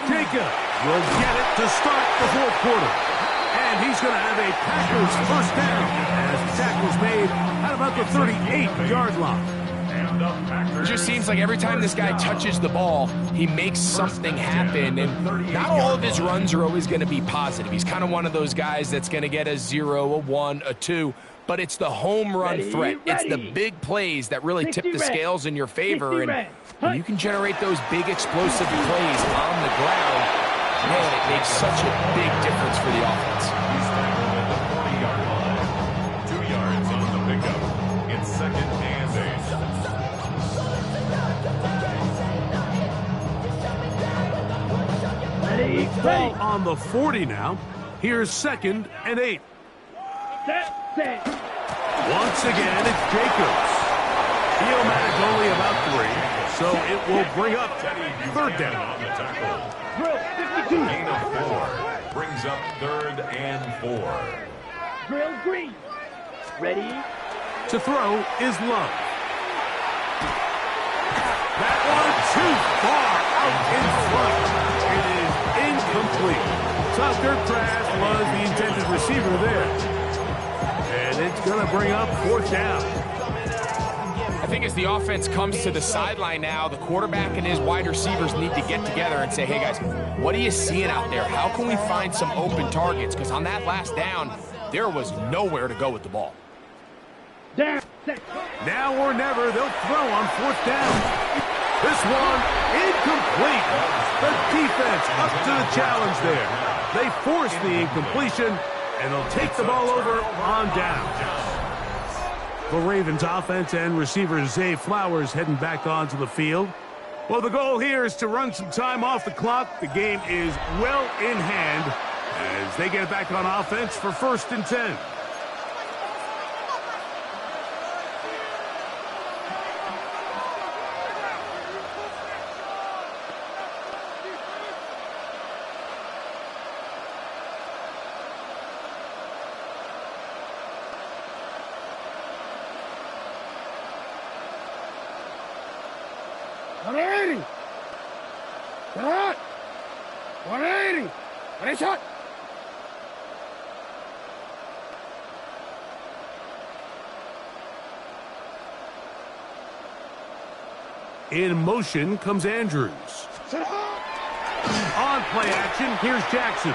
Jacob will get it to start the fourth quarter. And he's going to have a Packers first down as the tackle's made at about the 38-yard line. It just seems like every time this guy touches the ball, he makes something happen. And not all of his runs are always going to be positive. He's kind of one of those guys that's going to get a 0, a 1, a 2. But it's the home run threat. It's the big plays that really tip the scales in your favor. And when you can generate those big explosive plays on the ground, man, it makes such a big difference for the offense. He's tackled at the 40-yard line. 2 yards on the pickup. It's 2nd and 8. Ball on the 40 now. Here's 2nd and 8. Set. Once again, it's Jacobs. He'll manage only about 3, so it will bring up 3rd down. On the tackle. Drill 52. Gain of 4 brings up 3rd and 4. Drill green. Ready. To throw is Love. That one too far out in front. It is incomplete. Tucker Trask was the intended receiver there. And it's going to bring up 4th down. I think as the offense comes to the sideline now, the quarterback and his wide receivers need to get together and say, hey, guys, what are you seeing out there? How can we find some open targets? Because on that last down, there was nowhere to go with the ball. Down. Set. Now or never, they'll throw on 4th down. This one, incomplete. The defense up to the challenge there. They force the incompletion, and they'll take the ball over on down. The Ravens offense and receiver Zay Flowers heading back onto the field. Well, the goal here is to run some time off the clock. The game is well in hand as they get back on offense for 1st and 10. Shot! 180! Ready, shot! In motion comes Andrews. On play action, here's Jackson.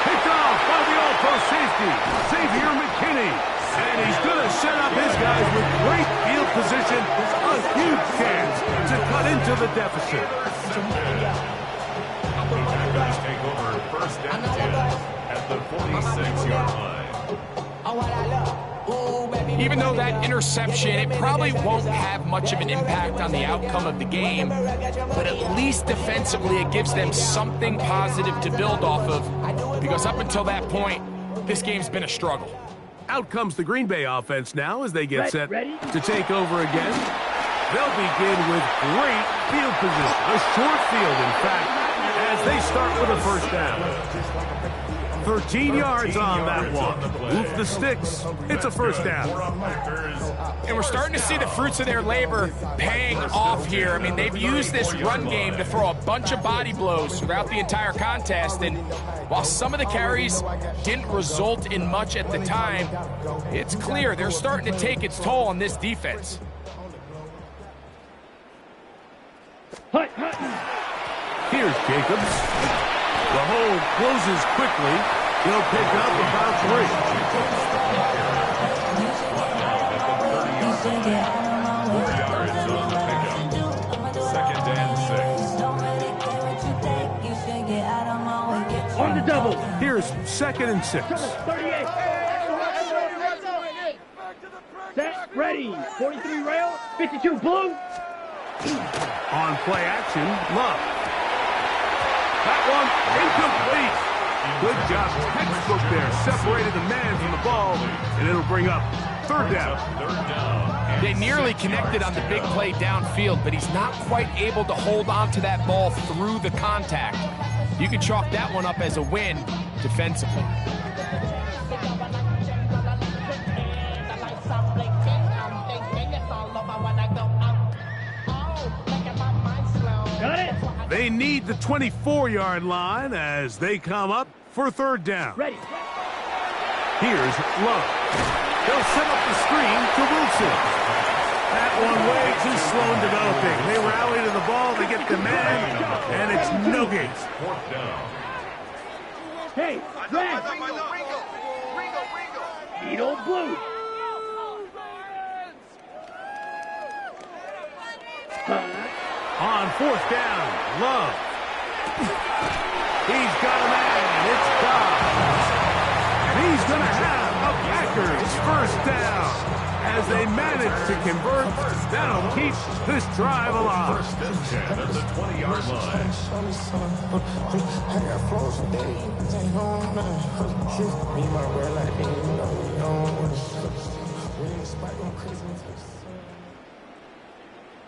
Picked off by the all-pro safety, Xavier McKinney. And he's going to set up his guys with great field position. A huge chance to cut into the deficit. The Packers take over 1st and 10 at the 46-yard line. Even though that interception, it probably won't have much of an impact on the outcome of the game, but at least defensively it gives them something positive to build off of, because up until that point, this game's been a struggle. Out comes the Green Bay offense now as they get set to take over again. They'll begin with great field position, a short field, in fact, as they start with a 1st down. 13 yards on that one. Move the sticks. It's a 1st down. And we're starting to see the fruits of their labor paying off here. I mean, they've used this run game to throw a bunch of body blows throughout the entire contest. And while some of the carries didn't result in much at the time, it's clear they're starting to take its toll on this defense. Here's Jacobs. The hold closes quickly. He'll pick up about 4 yards on the pickup. 2nd and 6. On the double. Here's 2nd and 6. 38. Set, ready. 43 rail, 52 blue. On play action, Love. That one incomplete. Good job, textbook there. Separated the man from the ball, and it'll bring up 3rd down. They nearly connected on the big play downfield, but he's not quite able to hold on to that ball through the contact. You can chalk that one up as a win defensively. Got it. They need the 24-yard line as they come up for 3rd down. Ready. Here's Love. They'll set up the screen to Wilson. That one way too slow in developing. They rally to the ball, they get the man, and it's no gain. 4th down. Hey, red. Eat old blue. On 4th down, Love. He's got a man. It's Dobbs. And he's going to have a Packers 1st down. As they manage to convert, that'll keep this drive alive. 1st and 10 at the 20-yard line.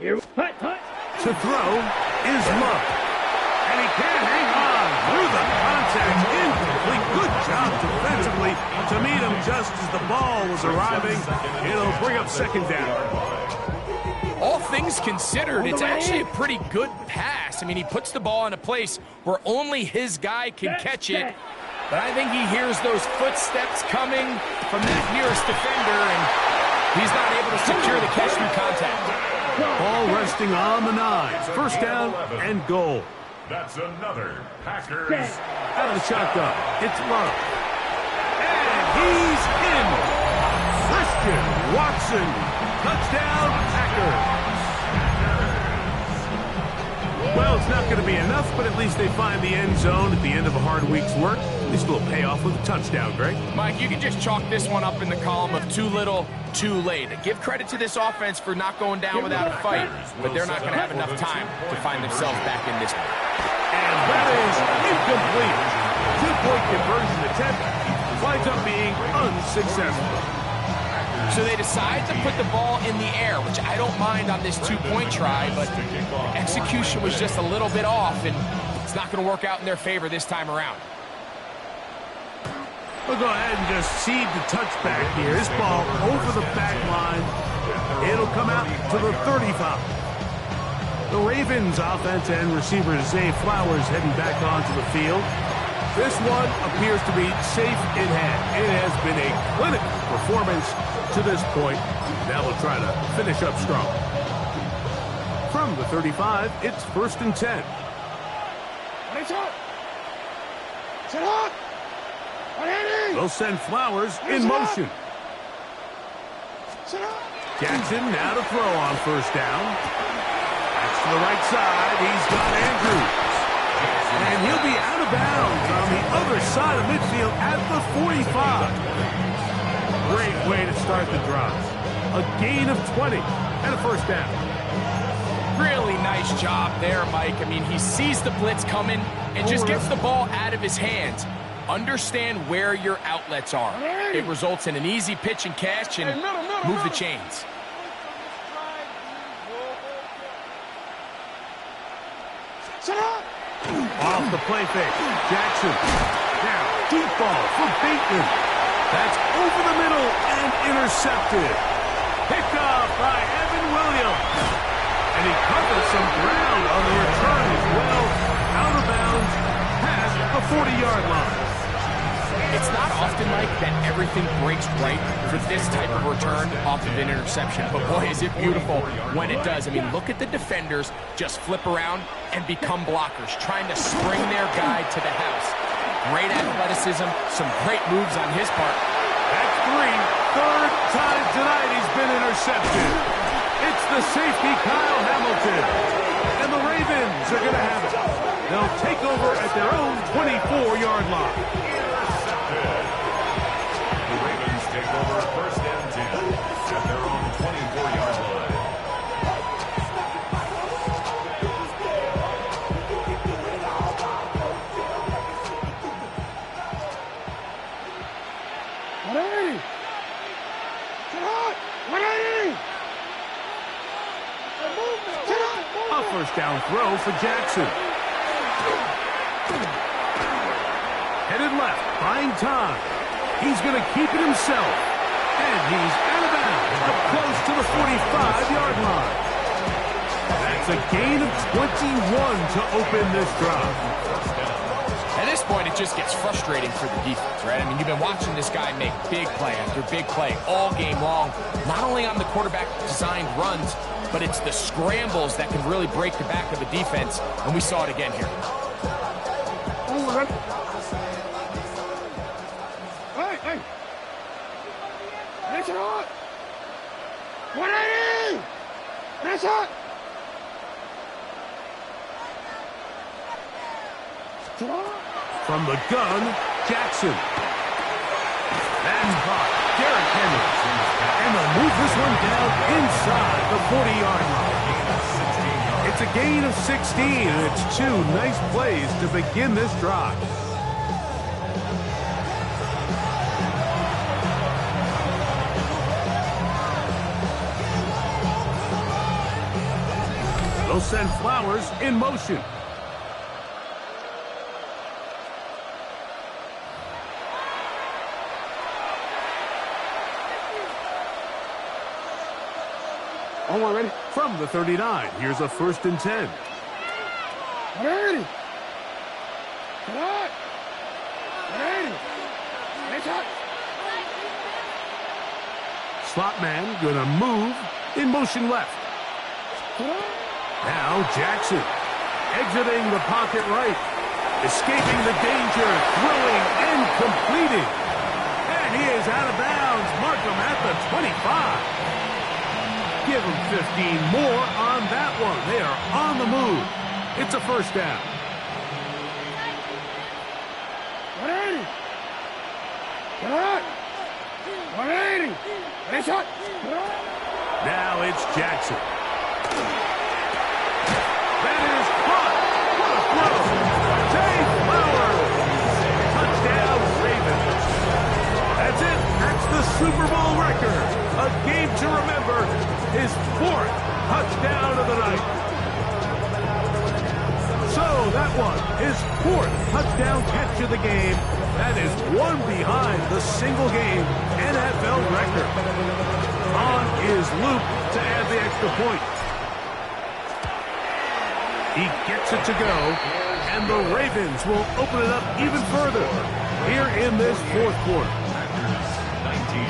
Here, hut, hut. To throw is Love. And he can't hang on through the contact. Incomplete. Good job defensively to meet him just as the ball was arriving. It'll bring up 2nd down. All things considered, it's actually a pretty good pass. I mean, he puts the ball in a place where only his guy can catch it. But I think he hears those footsteps coming from that nearest defender, and he's not able to secure the catch through contact. Ball resting on the 9. 1st down and goal. That's another Packers. Out of the shotgun, it's Love. And he's in. Christian Watson. Touchdown, Packers. Well, it's not going to be enough, but at least they find the end zone at the end of a hard week's work. At least a little payoff with a touchdown, Greg. Mike, you can just chalk this one up in the column of too little, too late. Give credit to this offense for not going down without a fight, but they're not going to have enough time to find themselves back in this one. And that is incomplete. 2-point conversion attempt winds up being unsuccessful. So they decide to put the ball in the air, which I don't mind on this 2-point try, but execution was just a little bit off, and it's not going to work out in their favor this time around. We'll go ahead and just seed the touchback here. This ball over the back line. It'll come out to the 35. The Ravens offense and receiver Zay Flowers heading back onto the field. This one appears to be safe in hand. It has been a clinical performance to this point. Now we'll try to finish up strong. From the 35, it's 1st and 10. They'll send Flowers in motion. Jackson now to throw on 1st down. That's to the right side. He's got Andrews. And he'll be out of bounds on the other side of midfield at the 45. Great way to start the drive. A gain of 20 and a 1st down. Really nice job there, Mike. I mean, he sees the blitz coming and just gets the ball out of his hands. Understand where your outlets are. It results in an easy pitch and catch and move the chains. Off the play fake. Jackson. Now, deep ball for Bateman. That's over the middle and intercepted. Picked off by Evan Williams. And he covers some ground on the return as well. Out of bounds past the 40-yard line. It's not often, Mike, that everything breaks right for this type of return off of an interception. But boy, is it beautiful when it does. I mean, look at the defenders just flip around and become blockers, trying to spring their guy to the house. Great athleticism, some great moves on his part. That's 3. 3rd time tonight he's been intercepted. It's the safety, Kyle Hamilton. And the Ravens are going to have it. They'll take over at their own 24-yard line. Intercepted. The Ravens take over first and 10 at their own 24-yard line. A first down throw for Jackson. Headed left, buying time. He's going to keep it himself. And he's out of bounds, up close to the 45-yard line. That's a gain of 21 to open this drive. At this point, it just gets frustrating for the defense, right? I mean, you've been watching this guy make big play after big play all game long, not only on the quarterback-designed runs, but it's the scrambles that can really break the back of the defense, and we saw it again here. Hey! That's it on! 180! That's it! From the gun, Jackson. And caught Derrick Henry. And they'll move this one down inside the 40-yard line. It's a gain of 16, and it's two nice plays to begin this drive. They'll send Flowers in motion. Almost ready? From the 39, here's a 1st and 10. Ready? Come on! Ready? That's it! Slot man gonna move in motion left. Now Jackson exiting the pocket right, escaping the danger, throwing and completing. And he is out of bounds. Mark him at the 25. Give him 15 more on that one. They are on the move. It's a first down. 180! Come on! 180! That's it! Now it's Jackson. That is caught. What a throw. Zay Flowers. Touchdown, Ravens. That's it. That's the Super Bowl record. A game to remember. His 4th touchdown of the night. So that one, his 4th touchdown catch of the game. That is one behind the single-game NFL record. On is Luke to add the extra point. He gets it to go, and the Ravens will open it up even further here in this 4th quarter. 19.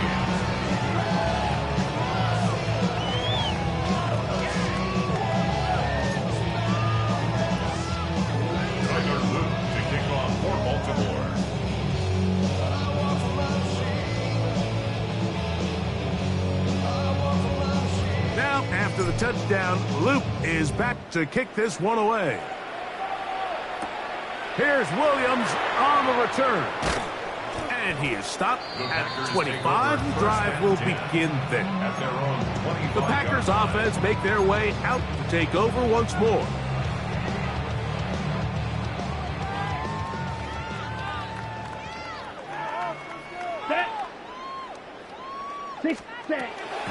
After the touchdown, Luke is back to kick this one away. Here's Williams on the return. And he is stopped at 25. The drive will begin there. The Packers offense make their way out to take over once more.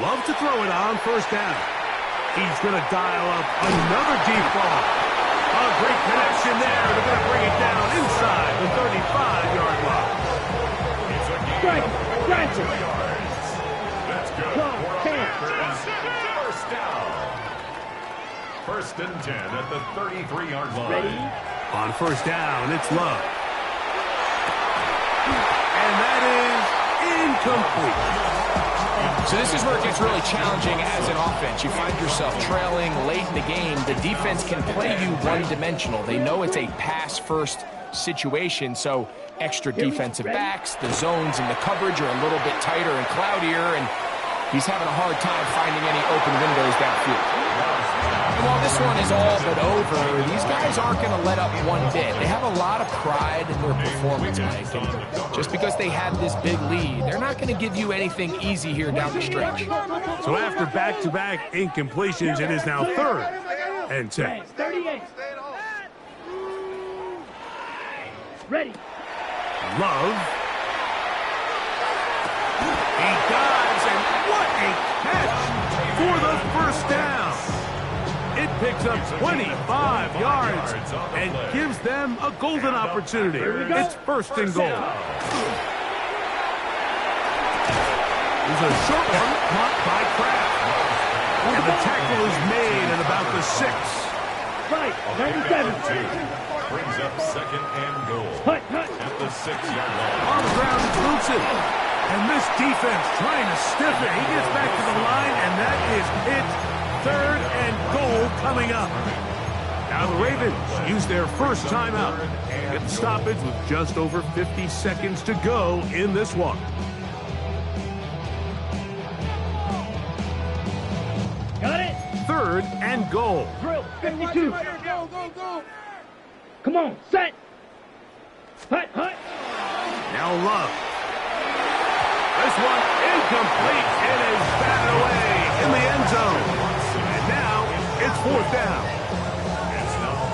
Love to throw it on first down. He's going to dial up another deep ball. A great connection there. They're going to bring it down inside the 35-yard line. It's a gain of 4 yards. That's good for a Packers first down. 1st and 10 at the 33-yard line. Ready? On first down, it's Love. And that is incomplete. So this is where it gets really challenging as an offense. You find yourself trailing late in the game. The defense can play you one-dimensional. They know it's a pass-first situation, so extra defensive backs, the zones and the coverage are a little bit tighter and cloudier, and He's having a hard time finding any open windows downfield. And while this one is all but over, these guys aren't going to let up one bit. They have a lot of pride in their performance, Mike. And just because they had this big lead, they're not going to give you anything easy here down the stretch. So after back-to-back incompletions, it is now 3rd and 10. 38. Ready. Love. He dives, and what a catch for the first down. It picks up 25 yards and gives them a golden opportunity. It's 1st and goal. There's a short one caught by Kraft. And the tackle is made at about the 6. Right, 97. Brings up 2nd and goal Hut. at the 6-yard line. On the ground, it's Wilson. And this defense trying to stiff it. He gets back to the line, and that is it. 3rd and goal coming up. Now the Ravens use their first timeout. Get the stoppage with just over 50 seconds to go in this one. Got it. 3rd and goal. Drill. 52. Go. Come on, set. Hut. Now Love. This one incomplete. It is batted away in the end zone. And now it's 4th down.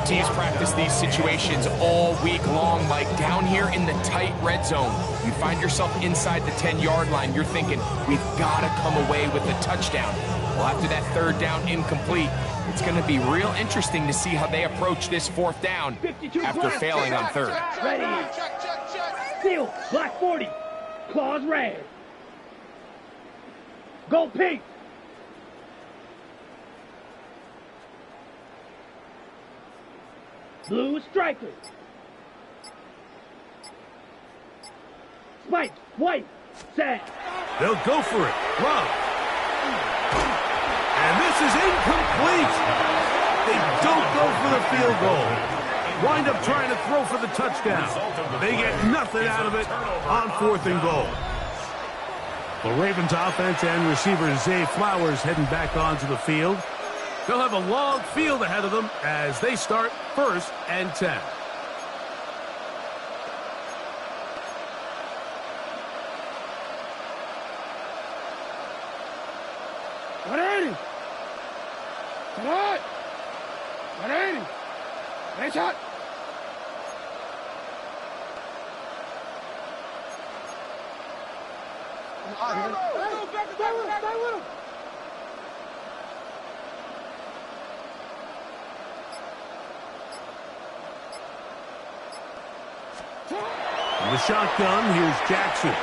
Teams practice these situations all week long, Mike. Down here in the tight red zone, you find yourself inside the 10-yard line. You're thinking, we've got to come away with a touchdown. Well, after that 3rd down incomplete, it's going to be real interesting to see how they approach this 4th down after failing on 3rd. Ready. Steel. Black 40. Claws red. Go pink. Blue striker. Spike. White. Set. They'll go for it. Love. And this is incomplete. They don't go for the field goal. Wind up trying to throw for the touchdown. They get nothing out of it on 4th and goal. The Ravens offense and receiver Zay Flowers heading back onto the field. They'll have a long field ahead of them as they start 1st and 10. Come on! 180! Nice shot! Stay with him! In the shotgun, here's Jackson.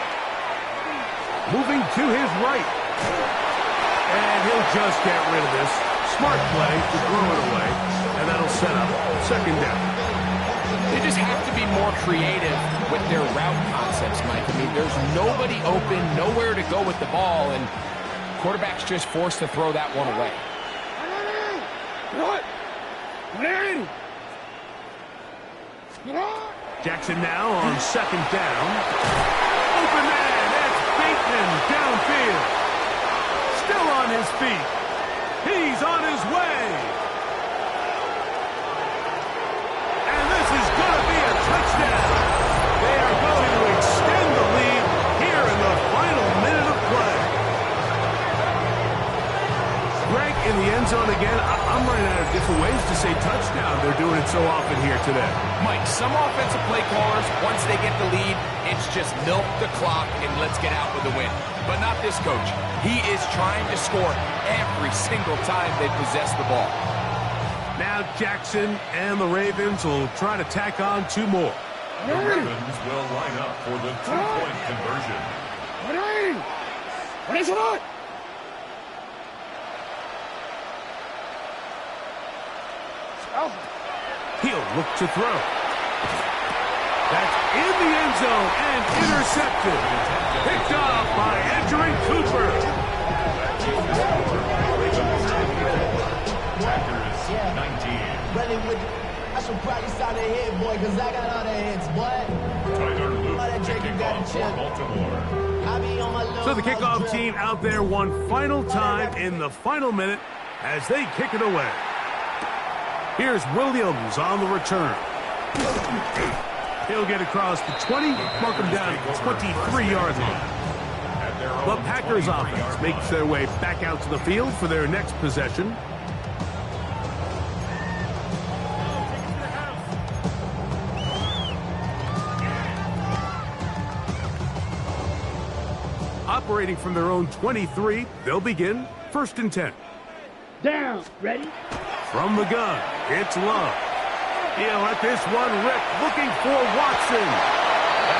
Moving to his right. And he'll just get rid of this. Smart play to throw it away. And that'll set up 2nd down. They just have to be more creative with their route concepts, Mike. I mean, there's nobody open, nowhere to go with the ball, and quarterback's just forced to throw that one away. What? 180! Jackson now on 2nd down. Open man, that's Bateman downfield. Still on his feet. He's on his way. And this is going to be a touchdown. They are going to extend the lead here in the final minute of play. Greg, in the end zone again, I'm running out of different ways to say touchdown. They're doing it so often here today. Mike, some offensive play callers, once they get the lead, it's just milk the clock and let's get out with a win. But not this coach. He is trying to score every single time they possess the ball. Now Jackson and the Ravens will try to tack on 2 more. The Ravens will line up for the 2-point conversion. 180! What is it on? He'll look to throw. That's in the end zone and intercepted. Picked off by Edgerrin Cooper. Packers 19. Running with I should probably sign a hit, boy, because I got all the hits, boy. Tyler Luke All that Drake, you kicking got off a for chip. Baltimore. I be on my little So the kickoff team out there one final time in the final minute as they kick it away. Here's Williams on the return. He'll get across the 20, mark him down at the 23-yard line. The Packers offense makes their way back out to the field for their next possession. Operating from their own 23, they'll begin 1st and 10. Down. Ready? From the gun, it's Love. He'll let this one rip, looking for Watson.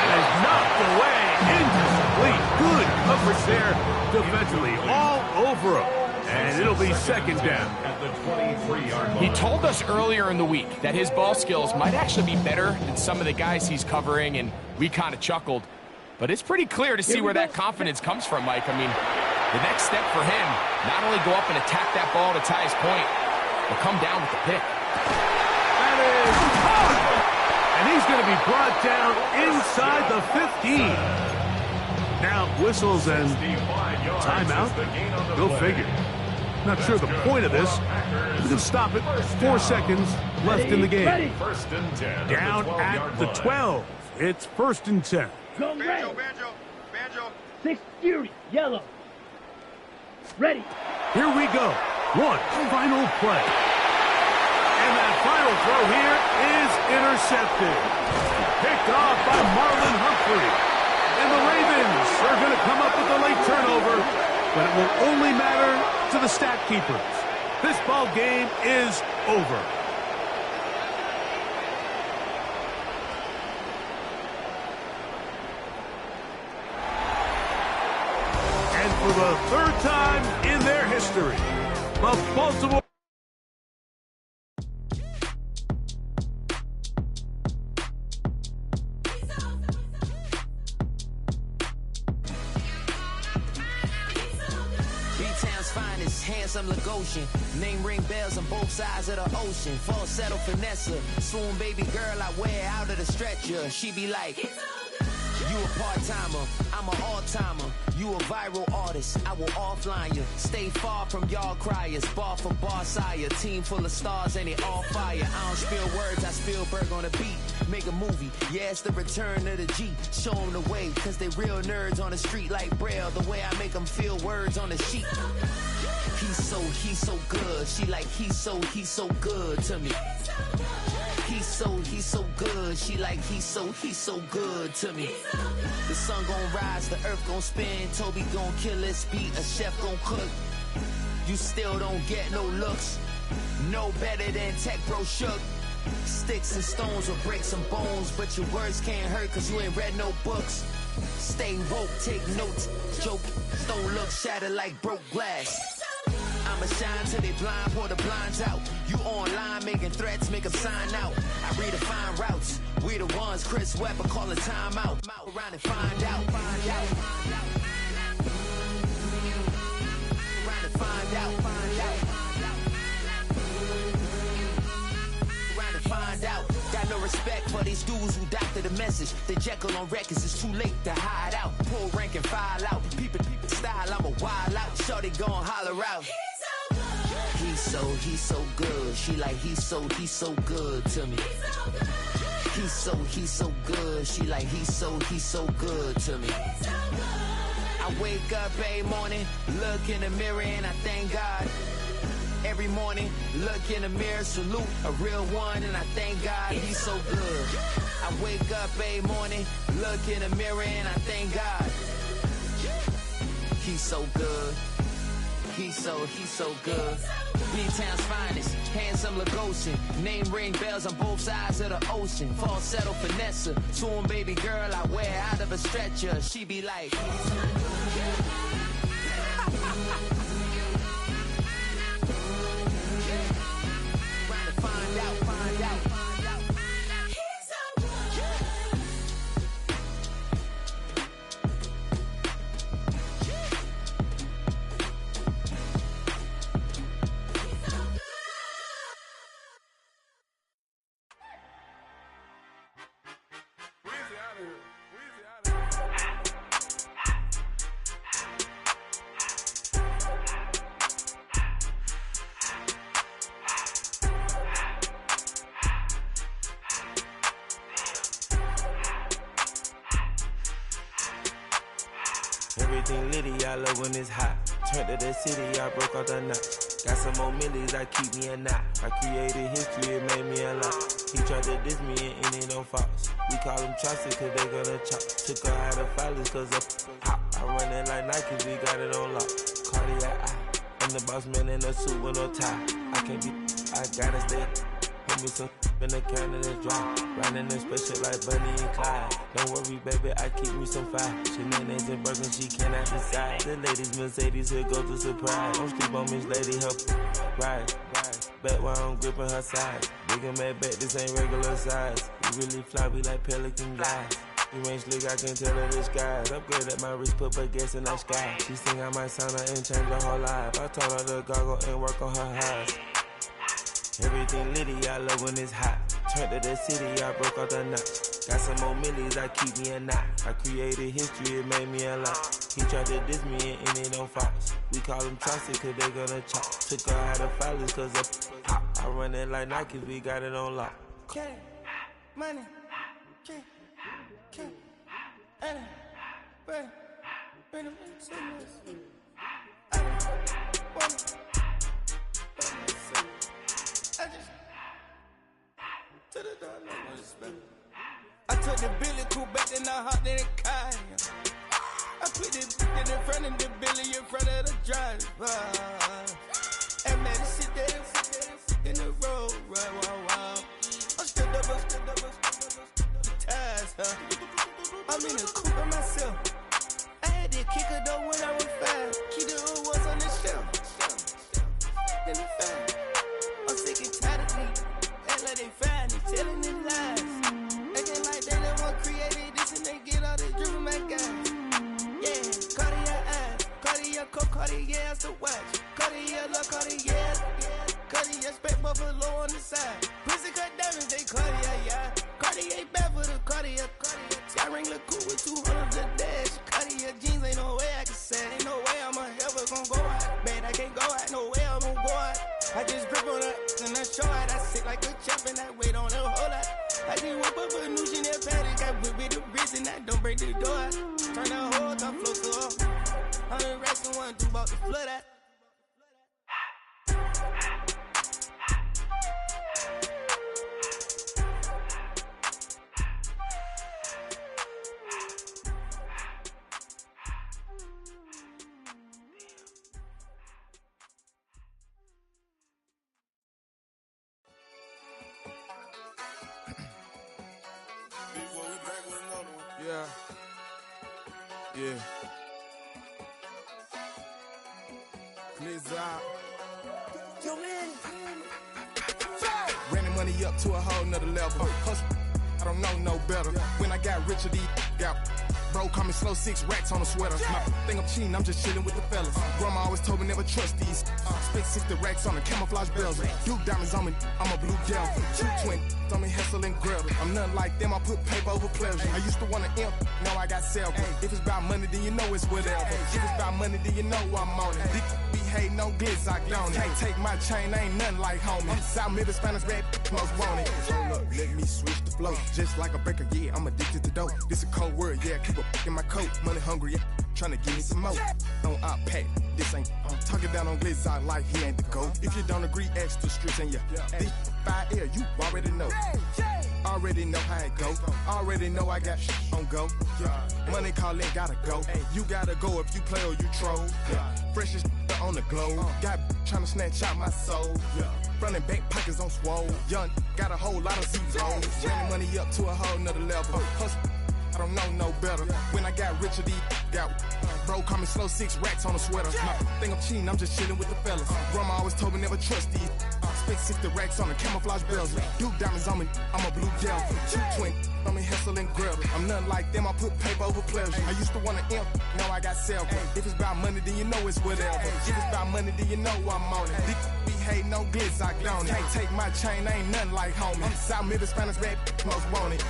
That is knocked away, incomplete. Good coverage there defensively, all over him. And it'll be 2nd down. At the 23-yard line. He told us earlier in the week that his ball skills might actually be better than some of the guys he's covering, and we kind of chuckled. But it's pretty clear to see where that confidence comes from, Mike. I mean, the next step for him, not only go up and attack that ball to tie his point, but come down with the pick. That is caught! And he's going to be brought down inside the 15. Now whistles and timeout. Go figure. Not sure the point of this. We can stop it. 4 seconds left in the game. First and 10. Down at the 12. It's 1st and 10. Go red. 6 Fury. Yellow. Ready. Here we go. One final play. And that final throw here is intercepted. Picked off by Marlon Humphrey. And the Ravens are going to come up with a late turnover, but it will only matter to the stat keepers. This ball game is over. And for the 3rd time in their history, the Baltimore handsome Lagosian. Name ring bells on both sides of the ocean. Falsetto Finessa. Swoon baby girl I wear out of the stretcher. She be like, you a part-timer, I'm an all-timer. You a viral artist, I will offline you. Stay far from y'all criers. Bar for bar sire. Team full of stars and they all fire. I don't spill words, I Spielberg on a beat. Make a movie, yeah, it's the return of the G. Show them the way, cause they real nerds on the street like Braille. The way I make them feel words on the sheet. He's so good. She like, he's so good to me. He's so good. She like, he's so good to me. The sun gon' rise, the earth gon' spin. Toby gon' kill this beat, a chef gon' cook. You still don't get no looks. No better than Tech Bro Shook. Sticks and stones will break some bones, but your words can't hurt cause you ain't read no books. Stay woke, take notes, joke. Don't look shattered like broke glass. I'ma shine till they blind, pour the blinds out. You online making threats, make them sign out. I redefine routes. We the ones Chris Webber call a timeout. Around and find out. Find out. Around and find out. Find out. Around and find out. Got no respect for these dudes who doctor the message. The Jekyll on records, it's too late to hide out. Pull rank and file out. People style, I'm a wild out. Shorty gon' holler out. He's so good. She like, he's so good to me. He's so good. She like, he's so good to me. I wake up every morning, look in the mirror and I thank God. Every morning, look in the mirror, salute a real one and I thank God he's so good. I wake up every morning, look in the mirror and I thank God. He's so good. He's so good. B-Town's finest, handsome Lagosian. Name ring bells on both sides of the ocean. Falsetto finesse, swoon baby girl I wear out of a stretcher. She be like, find out. Everything litty, I love when it's hot. Turned to the city, I broke out the knot. Got some more millies, I keep me a knot. I created history, it made me a lot. He tried to diss me and it on Fox. We call them Chaucer cause they gonna chop. Took her out of filers cause of hop. I run it like Nike, we got it on lock. Cardiac eye. I'm the boss man in a suit with no tie. I can't be, I gotta stay. Hold me some in the can and it's dry. Riding in special like Bunny and Clyde. Don't worry, baby, I keep me some fire. Shenanigans and Birkin, she cannot decide. The ladies, Mercedes, here go to surprise. Don't sleep on Miss Lady, help ride. Back while I'm gripping her side. Big and mad back, this ain't regular size. We really fly, we like pelican guys. You ain't slick, I can tell her disguise. Upgrade at my wrist, put her gas in the sky. She think I might sign her and change her whole life. I told her to goggle and work on her eyes. Everything litty, I love when it's hot. Turned to the city, I broke out the knot. Got some more millies, I keep me a knot. I created history, it made me a lot. He tried to diss me and it on Fox. We call them Chaucer cause they gonna chop. Took her out of filers cause of pop. I run it like Nike, we got it on lock. Cash, money, cash, money, bring it to me. I took the Billy Cool back, then I hopped in the car. I put the in front of the Billy, in front of the driver. And man, this shit there in the road, right, wow. I'm still up, the ties, huh? I'm in the coupe by myself. I had to kick her though when I was 5. Keep the old ones on the shelf. In the 5. I'm sick and tired of me. Act like they fine, they telling them lies. Acting like they the one created this and they get all this drip from my guys. Yeah, Cartier eyes, Cartier coat, Cartier ass to watch. Cartier look, Cartier, Cartier spec buffalo on the side. Pussy cut diamonds, they Cartier, yeah. Cartier bad for the Cartier. Sky ring look cool with 200 the dash. Cartier jeans, ain't no way I can say. Ain't no way I'm ever gonna go out. Man, I can't go out, no way I'm gonna go out. I just grip on her and I show out. I sit like a champ and I wait on her whole lot. I just whip up a new Chanel paddock. I whip with the wrist and I don't break the door out. Turn the whole top floor to off. 100 racks and 1 do about the flood out. Yeah. Please out. Yo, man. Ran the money up to a whole nother level. Hustle, I don't know no better. When I got richer, these got bro, call me slow 6 racks on a sweater. My think I'm cheating, I'm just chilling with the fellas. Grandma always told me never trust these. Spent 60 racks on the camouflage bells. Blue diamonds on me, I'm a blue devil. 220 on me, Hessel and Gretel. I'm nothing like them, I put paper over pleasure. I used to want to imp, now I got several. If it's about money, then you know it's whatever. If it's about money, then you know I'm on it. Be hating no glitz, I don't it. Can't take my chain, I ain't nothing like homie. South Middle Spanish red, most want it. Hold up, let me switch the flow. Just like a breaker, yeah, I'm addicted to dope. This a cold word, yeah, keep a in my coat. Money hungry, yeah, tryna give me some more. Don't pack, this ain't talking down on glitz, I like he ain't the GOAT. If you don't agree, ask the streets and yeah. This 5 air, you already know. Already know how it go. Already know I got shit on go. Money calling, gotta go. You gotta go if you play or you troll. Freshest on the globe. Got tryna snatch out my soul. Front and back pockets on swole. Young, got a whole lot of zeros. Running money up to a whole nother level. Hustle, I don't know no better. When I got richer, these got bro, call me slow 6 racks on a sweater. My think I'm cheating, I'm just chilling with the fellas. Grandma always told me never trust these. Spent 60 racks on the camouflage bells. Blue diamonds on me, I'm a blue devil. 220 on me, Hessel and Gretel. I'm nothing like them, I put paper over pleasure. I used to want to imp, now I got several. If it's about money, then you know it's whatever. If it's about money, then you know I'm on it. Be hating no glitz, I don't it. Can't take my chain, I ain't nothing like homie. South Middle Spanish red, most want it.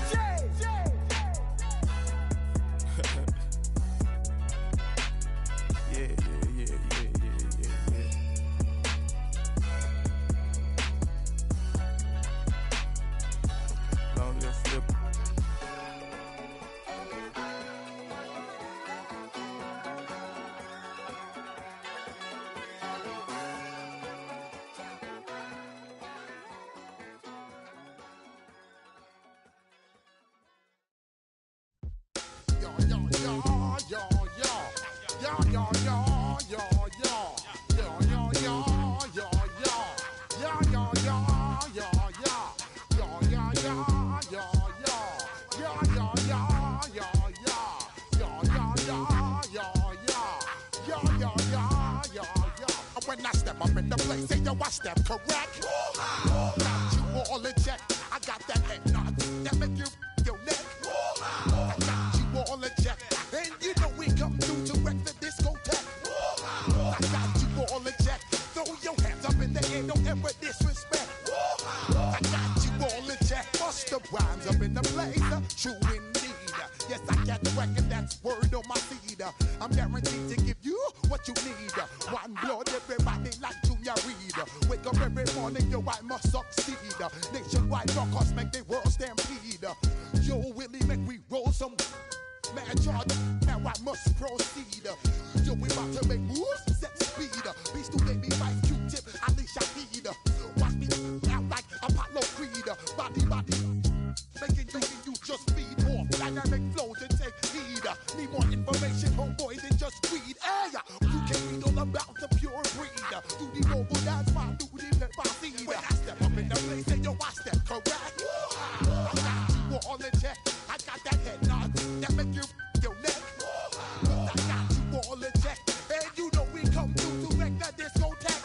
When I step up in the place, say yo, I step correct. Got you all in check. I got that head nod that make you your neck. I got you all in check, and you know we come through to wreck the discotheque. I got you all in check. Throw your hands up in the air, don't ever disrespect. I got you all in check. Bust the rhymes up in the place, true indeed. Yes, I got the record, that's word on my feed. I'm guaranteed to give you what you need. One blood, everybody like Junior Reed. Wake up every morning, yo, I must succeed. Nationwide rockers make the world stampede. Yo, Willie, make we roll some mad charge. Now I must proceed. Yo, we about to make moves, set speed. Beast to baby, fight Q-tip, Alicia Heed. Watch me out like Apollo Creed. Body, making you just feed off dynamic flows and take heed. Need more information, homeboy, than just read. Hey, you can read all about the pure breed. Do the mobile dance, fine, do the pepper seed. When I step up in the place, say yo, I step correct. I got you all in check. I got that head nod that make you your neck. I got you all in check, and you know we come through to wreck the discotheque.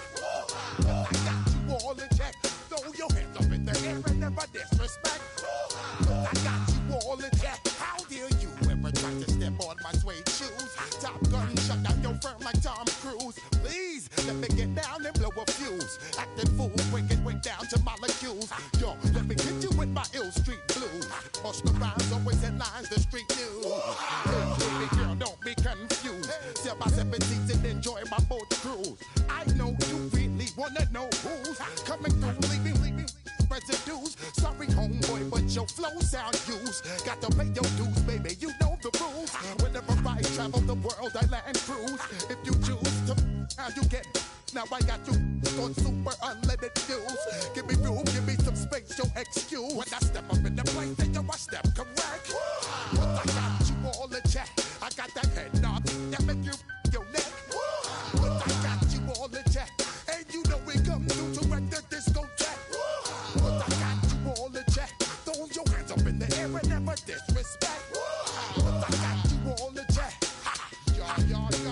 I got you all in check. Throw your hands up in the air and never disrespect. I got you all in check. How dare you ever try to step on my suede shoes? Top Gun shut down your firm like Tom Cruise. Please let me get down and blow a fuse. Acting fool, break it way down to molecules. Yo, let me hit you with my ill street blues. Bust the rhymes, always headlines the street news. Hey, baby girl, don't be confused. Sell my 17s and enjoy my boat cruise. I know you really wanna know who's coming through, leaving residues. Sorry, homeboy, but your flow sound used. Got to pay your dues, baby, you know the rules. Whenever I travel the world, I land cruise. If you choose to, how you get. Now I got you on super unlimited views. Give me room, give me some space, your excuse. When I step up in the place, then yo, I step correct. But I got you all in check. I got that head nod that make you your neck. But I got you all in check, and you know we come through to wreck the discotheque. But I got you all in check. Throw your hands up in the air and never disrespect. But I got you all in check.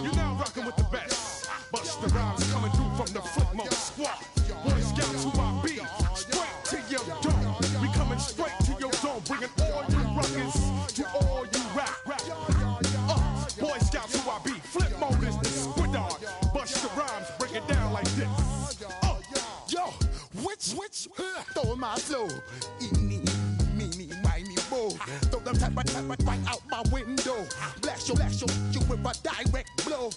You're now rocking with the best. Bust the rhymes coming through from the Flip Mode Squad. Boy Scouts who I be, straight to your dome. We coming straight to your dome, bringing all you ruckus to all you rap. Boy Scouts who I be, Flip Mode is the squid dog. Bust the rhymes, break it down like this. Yo, which, throw my flow. Eeny, meeny, miny, mo. Throw them type right out my window. Blast you with a direct blow.